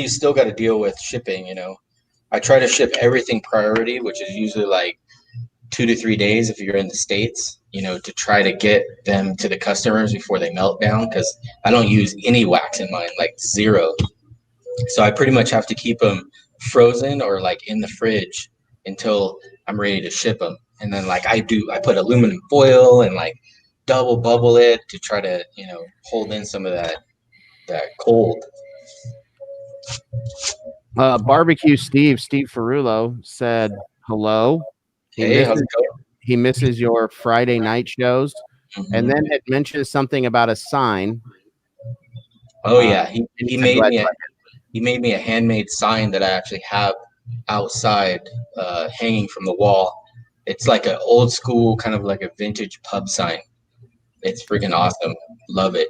still got to deal with shipping, I try to ship everything priority, which is usually like 2 to 3 days if you're in the States, to try to get them to the customers before they melt down, because I don't use any wax in mine, like zero. So I pretty much have to keep them frozen or like in the fridge until I'm ready to ship them. And then like I put aluminum foil and like double bubble it to try to, hold in some of that cold. Barbecue Steve Ferrulo said hello. Hey, how's it going? He misses your Friday night shows. Mm-hmm. And then it mentions something about a sign. Oh yeah, he made me a handmade sign that I actually have outside, hanging from the wall. It's like an old school, kind of like a vintage pub sign. It's freaking awesome. Love it.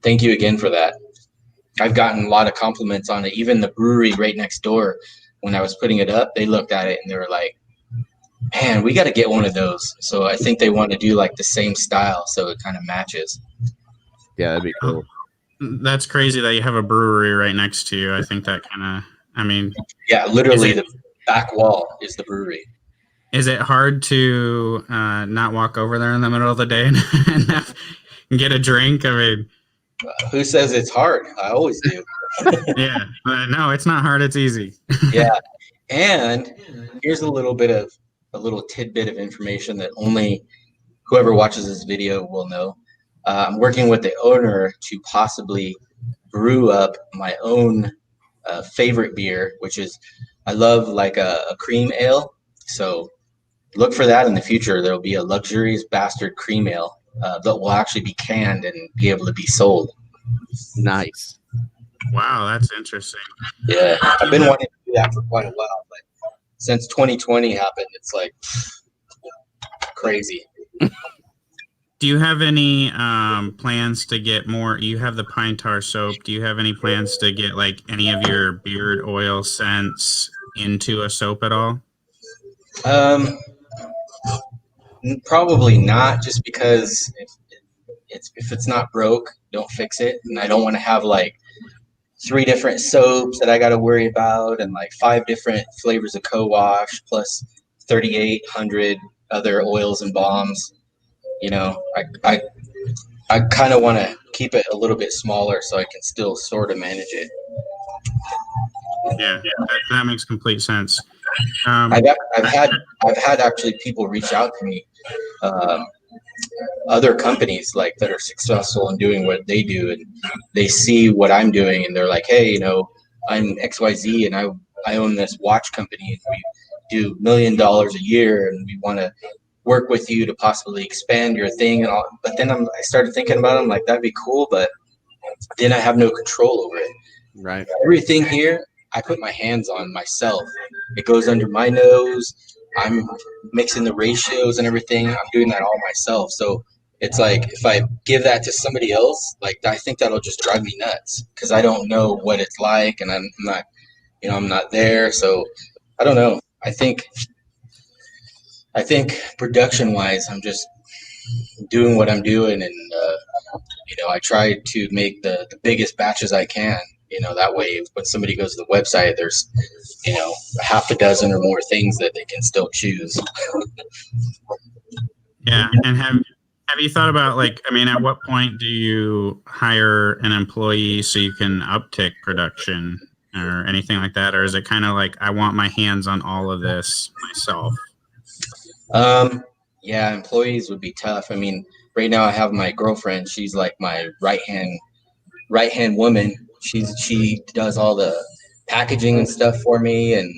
Thank you again for that. I've gotten a lot of compliments on it. Even the brewery right next door, when I was putting it up, they looked at it and they were like, man, we got to get one of those. So I think they want to do like the same style, so it kind of matches. Yeah, that'd be cool. That's crazy that you have a brewery right next to you. I think that kind of, yeah, literally the back wall is the brewery. Is it hard to not walk over there in the middle of the day and get a drink? Who says it's hard? I always do. Yeah, but no, it's not hard. It's easy. Yeah. And here's a little tidbit of information that only whoever watches this video will know. I'm working with the owner to possibly brew up my own favorite beer, which is, I love like a cream ale. So look for that in the future. There'll be a Luxurious Bastard cream ale that will actually be canned and be able to be sold. Nice. Wow, that's interesting. Yeah, I've been wanting to do that for quite a while, but since 2020 happened, it's like crazy. Do you have any plans to get more? You have the pine tar soap. Do you have any plans to get like any of your beard oil scents into a soap at all? Probably not, just because if it's not broke, don't fix it. And I don't want to have like 3 different soaps that I got to worry about, and like 5 different flavors of co-wash plus 3,800 other oils and balms. I kind of want to keep it a little bit smaller so I can still sort of manage it. Yeah, that makes complete sense. I've had actually people reach out to me, other companies like that are successful in doing what they do, and they see what I'm doing, and they're like, hey, I'm XYZ, and I own this watch company, and we do $1 million a year, and we want work with you to possibly expand your thing and all. But then I started thinking about it. I'm like, that'd be cool, but then I have no control over it. Right. Everything here, I put my hands on myself. It goes under my nose. I'm mixing the ratios and everything. I'm doing that all myself. So it's like if I give that to somebody else, like I think that'll just drive me nuts because I don't know what it's like, and I'm not there. So I don't know. I think production wise, I'm just doing what I'm doing, and I try to make the biggest batches I can. That way when somebody goes to the website, there's a half a dozen or more things that they can still choose. Yeah, and have you thought about, like, I mean, at what point do you hire an employee so you can uptick production or anything like that, or is it kind of like I want my hands on all of this myself? Yeah, employees would be tough. I mean, right now I have my girlfriend. She's like my right hand woman. She does all the packaging and stuff for me, and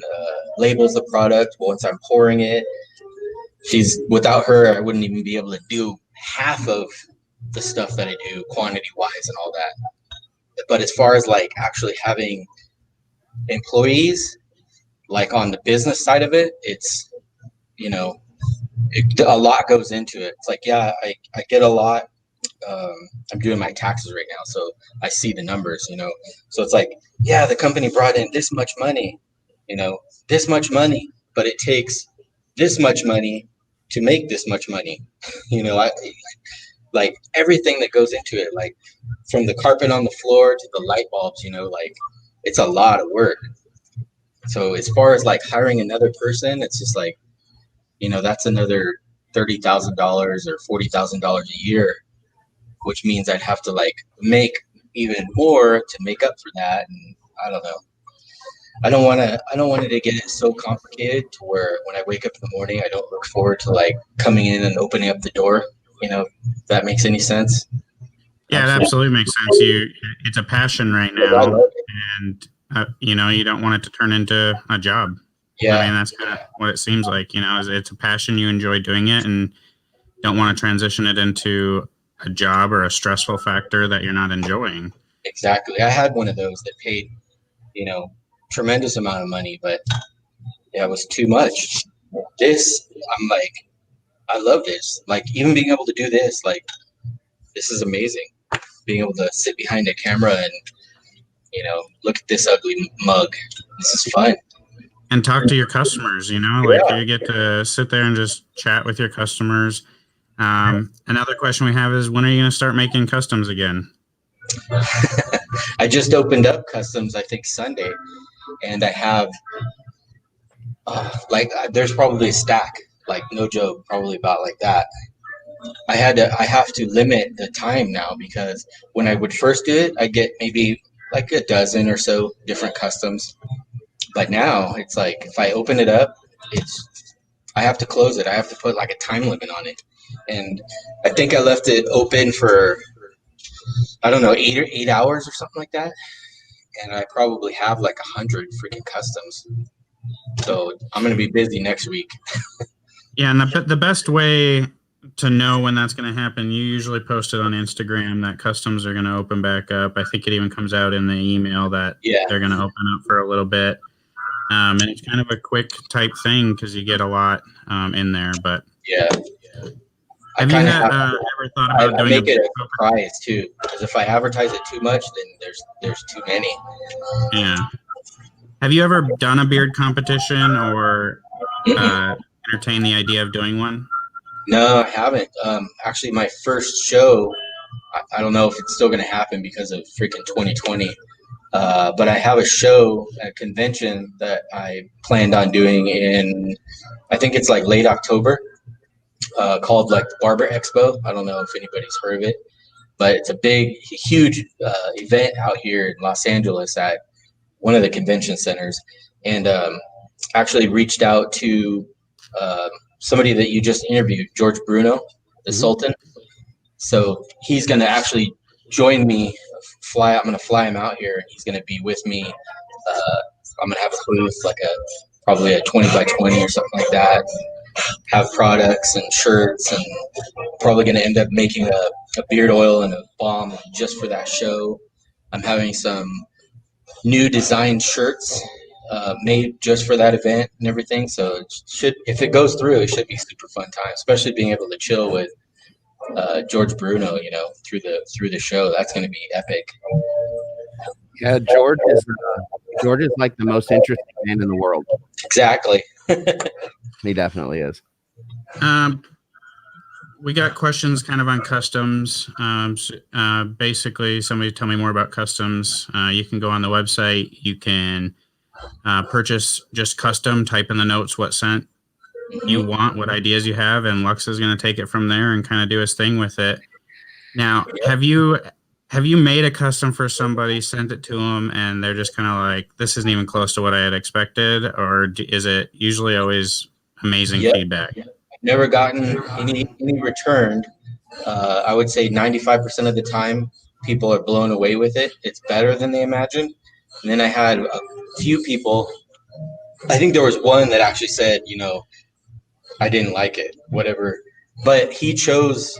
labels the product once I'm pouring it. Without her, I wouldn't even be able to do half of the stuff that I do quantity wise and all that. But as far as like actually having employees, like on the business side of it, it's a lot goes into it. It's like, yeah, I get a lot. I'm doing my taxes right now, so I see the numbers, so it's like, yeah, the company brought in this much money, but it takes this much money to make this much money. I like everything that goes into it, like from the carpet on the floor to the light bulbs, like it's a lot of work. So as far as like hiring another person, it's just like, that's another $30,000 or $40,000 a year, which means I'd have to like make even more to make up for that. And I don't know. I don't want it to get so complicated to where when I wake up in the morning, I don't look forward to like coming in and opening up the door. If that makes any sense. Yeah, it absolutely makes sense. It's a passion right now, and you don't want it to turn into a job. Yeah, I mean, that's kind of what it seems like. It's a passion, you enjoy doing it, and don't want to transition it into a job or a stressful factor that you're not enjoying. Exactly. I had one of those that paid, tremendous amount of money, but yeah, it was too much. This, I'm like, I love this. Like, even being able to do this, like, this is amazing. Being able to sit behind a camera and, look at this ugly mug. This is fun. And talk to your customers, like you get to sit there and just chat with your customers. Another question we have is, when are you going to start making customs again? I just opened up customs, I think Sunday, and I have there's probably a stack, like no joke, probably about like that. I have to limit the time now, because when I would first do it, I get maybe like a dozen or so different customs. But now it's like, if I open it up, I have to close it. I have to put like a time limit on it. And I think I left it open for, I don't know, 8 hours or something like that. And I probably have like 100 freaking customs. So I'm going to be busy next week. Yeah, and the best way to know when that's going to happen, you usually post it on Instagram that customs are going to open back up. I think it even comes out in the email that they're going to open up for a little bit. And it's kind of a quick type thing because you get a lot in there. But yeah. Have you ever thought about doing it a surprise too? Because if I advertise it too much, then there's too many. Yeah. Have you ever done a beard competition or entertained the idea of doing one? No, I haven't. Actually, my first show, I don't know if it's still going to happen because of freaking 2020. But I have a show at a convention that I planned on doing in, I think it's like late October, called like the Barber Expo. I don't know if anybody's heard of it, but it's a big, huge event out here in Los Angeles at one of the convention centers. And actually reached out to somebody that you just interviewed, George Bruno, the Sultan. So he's going to actually join me. I'm going to fly him out here. He's going to be with me. I'm going to have a booth, like probably a 20 by 20 or something like that. have products and shirts, and probably going to end up making a beard oil and a balm just for that show. I'm having some new design shirts made just for that event and everything. So it should, if it goes through, it should be super fun time, especially being able to chill with George Bruno, through the show. That's going to be epic. Yeah, George is like the most interesting man in the world. Exactly. He definitely is. We got questions kind of on customs. Basically, somebody tell me more about customs. You can go on the website. You can purchase just custom, type in the notes what scent you want, what ideas you have, and Lux is going to take it from there and kind of do his thing with it. Now, have you made a custom for somebody, sent it to them, and they're just kind of like, this isn't even close to what I had expected? Or is it usually always amazing feedback? Never gotten any returned. I would say 95% of the time, people are blown away with it. It's better than they imagined. And then I had a few people, I think there was one that actually said, I didn't like it, whatever. But he chose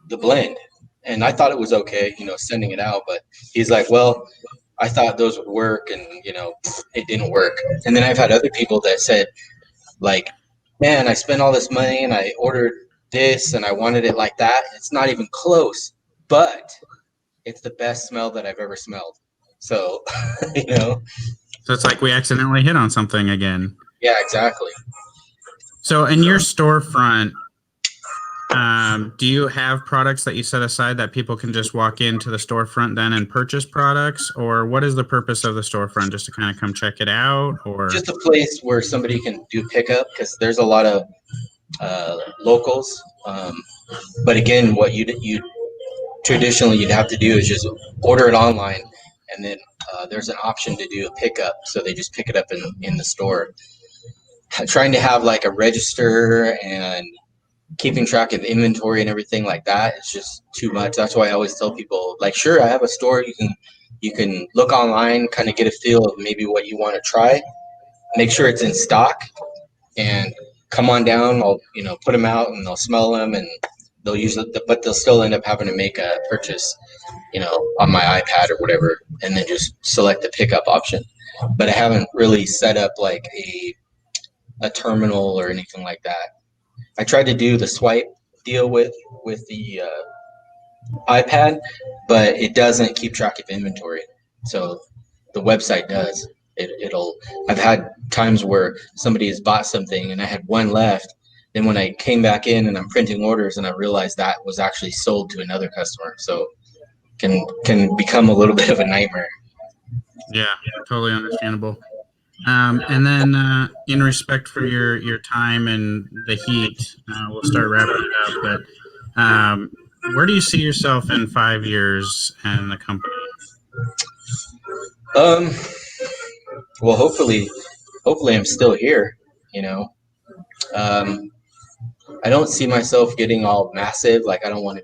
the blend. And I thought it was okay, sending it out. But he's like, well, I thought those would work, and, it didn't work. And then I've had other people that said, like, man, I spent all this money and I ordered this and I wanted it like that. It's not even close, but it's the best smell that I've ever smelled. So, So it's like we accidentally hit on something again. Yeah, exactly. So in your storefront, do you have products that you set aside that people can just walk into the storefront then and purchase products? Or what is the purpose of the storefront? Just to kind of come check it out? Or just a place where somebody can do pickup, because there's a lot of locals. But again, what you traditionally you'd have to do is just order it online, and then there's an option to do a pickup. So they just pick it up in the store. Trying to have like a register and keeping track of inventory and everything like that is just too much. That's why I always tell people, like, sure, I have a store. You can look online, kind of get a feel of maybe what you want to try. Make sure it's in stock, and come on down. I'll put them out, and they'll smell them, and they'll use it, but they'll still end up having to make a purchase, on my iPad or whatever, and then just select the pickup option. But I haven't really set up like a terminal or anything like that. I tried to do the swipe deal with the iPad, but it doesn't keep track of inventory. So the website does. I've had times where somebody has bought something and I had one left. Then when I came back in and I'm printing orders, and I realized that was actually sold to another customer. So can become a little bit of a nightmare. Yeah, totally understandable. And then in respect for your time and the heat, we'll start wrapping it up. But where do you see yourself in 5 years and the company? Well, hopefully I'm still here. I don't see myself getting all massive. Like, I don't want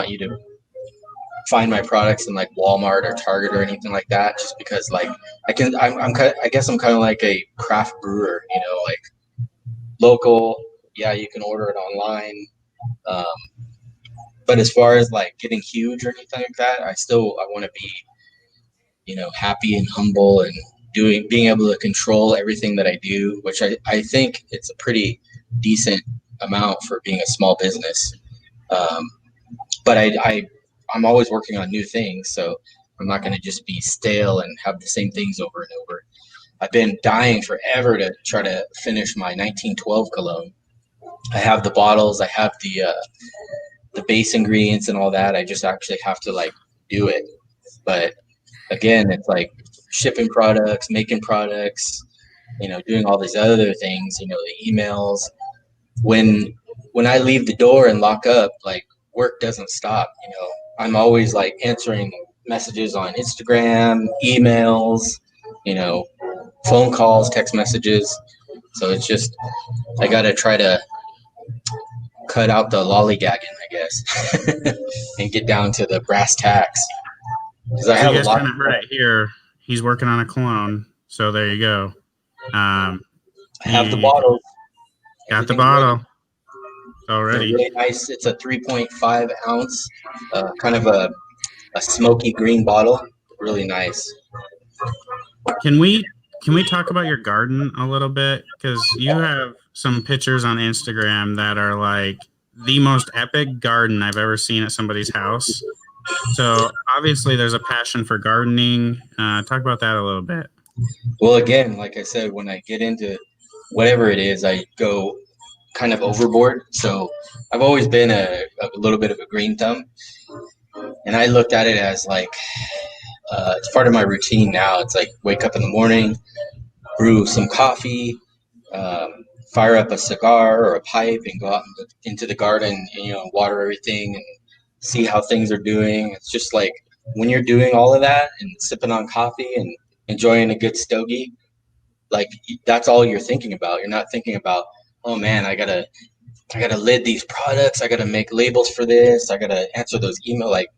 you to find my products in like Walmart or Target or anything like that, just because like I guess I'm kind of like a craft brewer, like local. Yeah, you can order it online. But as far as like getting huge or anything like that, I want to be, happy and humble, and being able to control everything that I do, which I think it's a pretty decent amount for being a small business. But I'm always working on new things, so I'm not going to just be stale and have the same things over and over. I've been dying forever to try to finish my 1912 cologne. I have the bottles, I have the base ingredients and all that. I just actually have to like do it. But again, it's like shipping products, making products, doing all these other things, the emails. When I leave the door and lock up, like, work doesn't stop. I'm always like answering messages on Instagram, emails, phone calls, text messages. So it's just, I got to try to cut out the lollygagging, I guess, and get down to the brass tacks. Because I have you guys kind of heard it here. He's working on a cologne. So there you go. I have the bottles. Got the Everything's bottle ready. It's a already. really nice. It's a 3.5 ounce, kind of a smoky green bottle. Really nice. Can we talk about your garden a little bit? Because you have some pictures on Instagram that are like the most epic garden I've ever seen at somebody's house. So obviously there's a passion for gardening. Talk about that a little bit. Well, again, like I said, when I get into whatever it is, I go kind of overboard. So I've always been a little bit of a green thumb, and I looked at it as like it's part of my routine now. It's like wake up in the morning, brew some coffee, fire up a cigar or a pipe, and go out into the garden and water everything and see how things are doing. It's just like when you're doing all of that and sipping on coffee and enjoying a good stogie, like that's all you're thinking about. You're not thinking about, oh man, I gotta lid these products, I gotta make labels for this, I gotta answer those emails. Like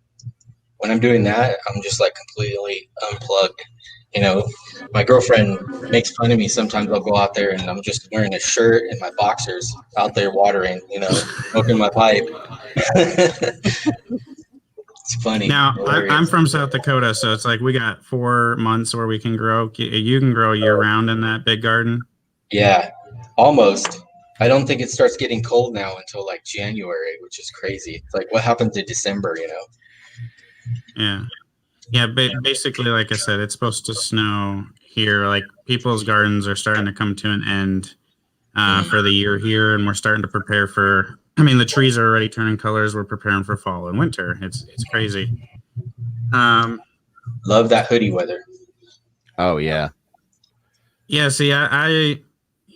when I'm doing that, I'm just like completely unplugged. My girlfriend makes fun of me sometimes. I'll go out there and I'm just wearing a shirt and my boxers out there watering, smoking my pipe. It's funny. Now, I'm from South Dakota, so it's like we got 4 months where we can grow. You can grow year round in that big garden. Yeah, almost. I don't think it starts getting cold now until like January, which is crazy. It's like what happened to December, Yeah. Basically, like I said, it's supposed to snow here. Like people's gardens are starting to come to an end for the year here, and we're starting to prepare for. I mean, the trees are already turning colors. We're preparing for fall and winter. It's crazy. Love that hoodie weather. Oh yeah. Yeah. See, I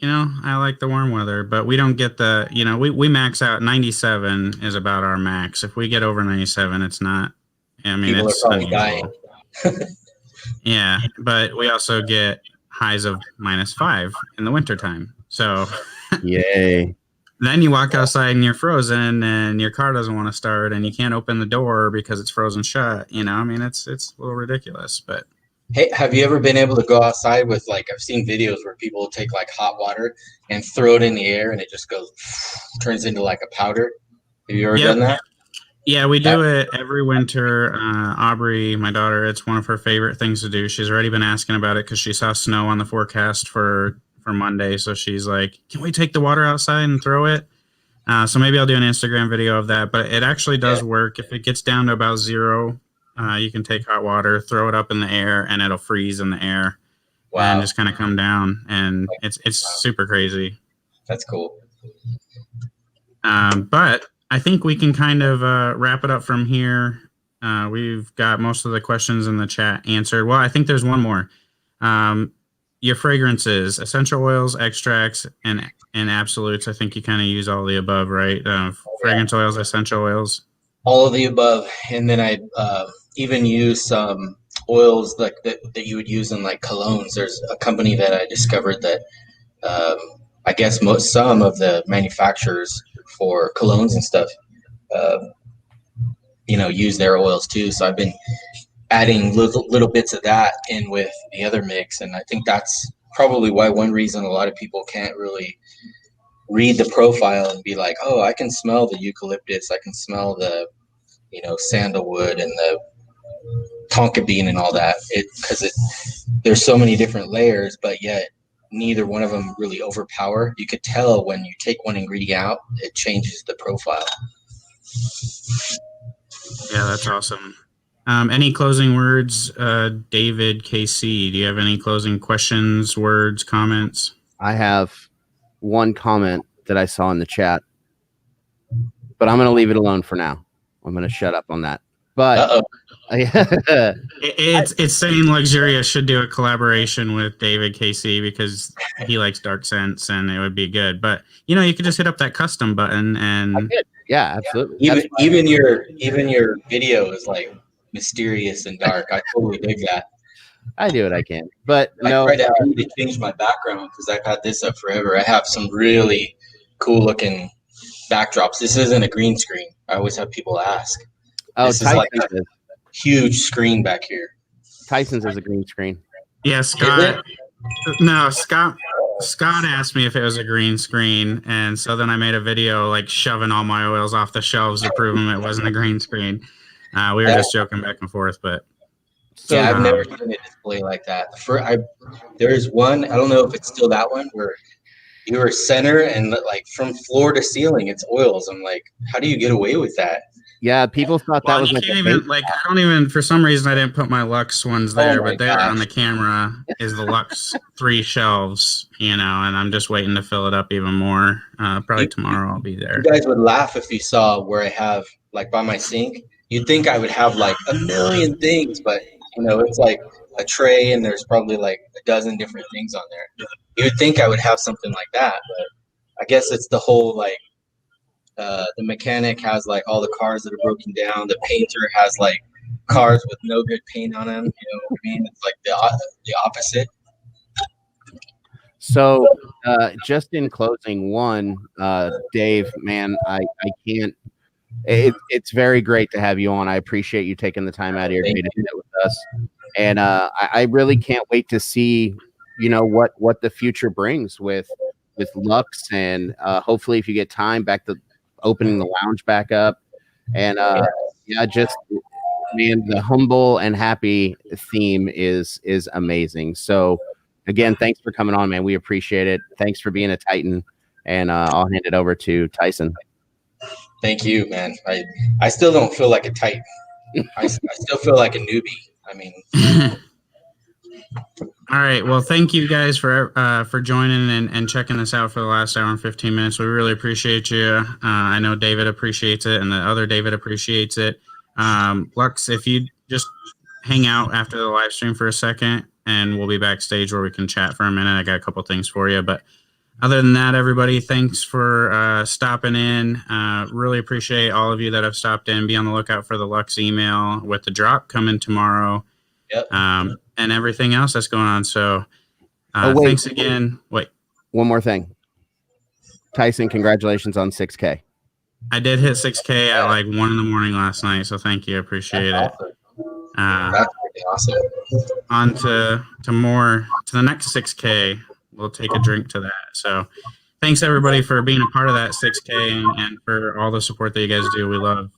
like the warm weather, but we don't get the. We max out 97 is about our max. If we get over 97, it's not. I mean, People it's are probably dying. Yeah, but we also get highs of -5 in the wintertime. So Yay. then you walk outside and you're frozen and your car doesn't want to start and you can't open the door because it's frozen shut. I mean, it's a little ridiculous, but. Hey, have you ever been able to go outside with I've seen videos where people take like hot water and throw it in the air and it just turns into like a powder. Have you ever done that? Yeah, we do it every winter. Aubrey, my daughter, it's one of her favorite things to do. She's already been asking about it because she saw snow on the forecast for Monday. So she's like, can we take the water outside and throw it? So maybe I'll do an Instagram video of that. But it actually does work. If it gets down to about 0, you can take hot water, throw it up in the air, and it'll freeze in the air. Wow. And just kind of come down. And it's super crazy. That's cool. But I think we can kind of wrap it up from here. We've got most of the questions in the chat answered. Well, I think there's one more. Your fragrances, essential oils, extracts, and absolutes. I think you kind of use all the above, right? Fragrance oils, essential oils. All of the above. And then I even use some oils like that you would use in like colognes. There's a company that I discovered that I guess some of the manufacturers for colognes and stuff, use their oils too. So I've been adding little bits of that in with the other mix. And I think that's probably one reason a lot of people can't really read the profile and be like, oh, I can smell the eucalyptus. I can smell the, sandalwood and the tonka bean and all that. Because there's so many different layers, but yet neither one of them really overpower. You could tell when you take one ingredient out, it changes the profile. Yeah, that's awesome. Any closing words, David KC? Do you have any closing questions, words, comments? I have one comment that I saw in the chat, but I'm going to leave it alone for now. I'm going to shut up on that. But it's saying Luxuria should do a collaboration with David KC because he likes dark scents and it would be good. But you could just hit up that custom button and yeah, absolutely. Even your video is like mysterious and dark. I totally dig that. I do what I can, but I need to change my background because I've had this up forever. I have some really cool looking backdrops. This isn't a green screen. I always have people ask. Oh, this is like a huge screen back here. Tyson's is a green screen. Yeah, Scott. No, Scott Scott asked me if it was a green screen, and so then I made a video like shoving all my oils off the shelves to prove him it wasn't a green screen. We were just joking back and forth, but So, yeah, I've never seen a display like that. There's one, I don't know if it's still that one, where you were center and like from floor to ceiling, it's oils. I'm like, how do you get away with that? yeah, people thought that well, was you like can't a even fake- like I don't even for some reason I didn't put my Lux ones there, my but there gosh. on the camera is the Lux 3 shelves, and I'm just waiting to fill it up even more. Probably tomorrow I'll be there. You guys would laugh if you saw where I have like by my sink. You'd think I would have like a million things, but it's like a tray and there's probably like a dozen different things on there. You would think I would have something like that, but I guess it's the whole like the mechanic has like all the cars that are broken down. The painter has like cars with no good paint on them. You know what I mean? It's like the opposite. So, just in closing, Dave, man, I can't. It's very great to have you on. I appreciate you taking the time out of your day to do it with us, and I really can't wait to see, what the future brings with Lux, and hopefully, if you get time, back to opening the lounge back up, and just man, the humble and happy theme is amazing. So. Again, thanks for coming on, man. We appreciate it. Thanks for being a Titan. And I'll hand it over to Tyson. Thank you, man. I still don't feel like a Titan. I still feel like a newbie. I mean. All right. Well, thank you guys for joining and checking us out for the last hour and 15 minutes. We really appreciate you. I know David appreciates it, and the other David appreciates it. Lux, if you just hang out after the live stream for a second, and we'll be backstage where we can chat for a minute. I got a couple things for you, but other than that, everybody, thanks for stopping in. Really appreciate all of you that have stopped in. Be on the lookout for the Lux email with the drop coming tomorrow. Yep. And everything else that's going on. So wait. Thanks again. Wait. One more thing. Tyson, congratulations on 6K. I did hit 6K at like 1 a.m. last night, so thank you. I appreciate it. That's pretty awesome. On to the next 6K. We'll take a drink to that. So thanks everybody for being a part of that 6K and for all the support that you guys do. We love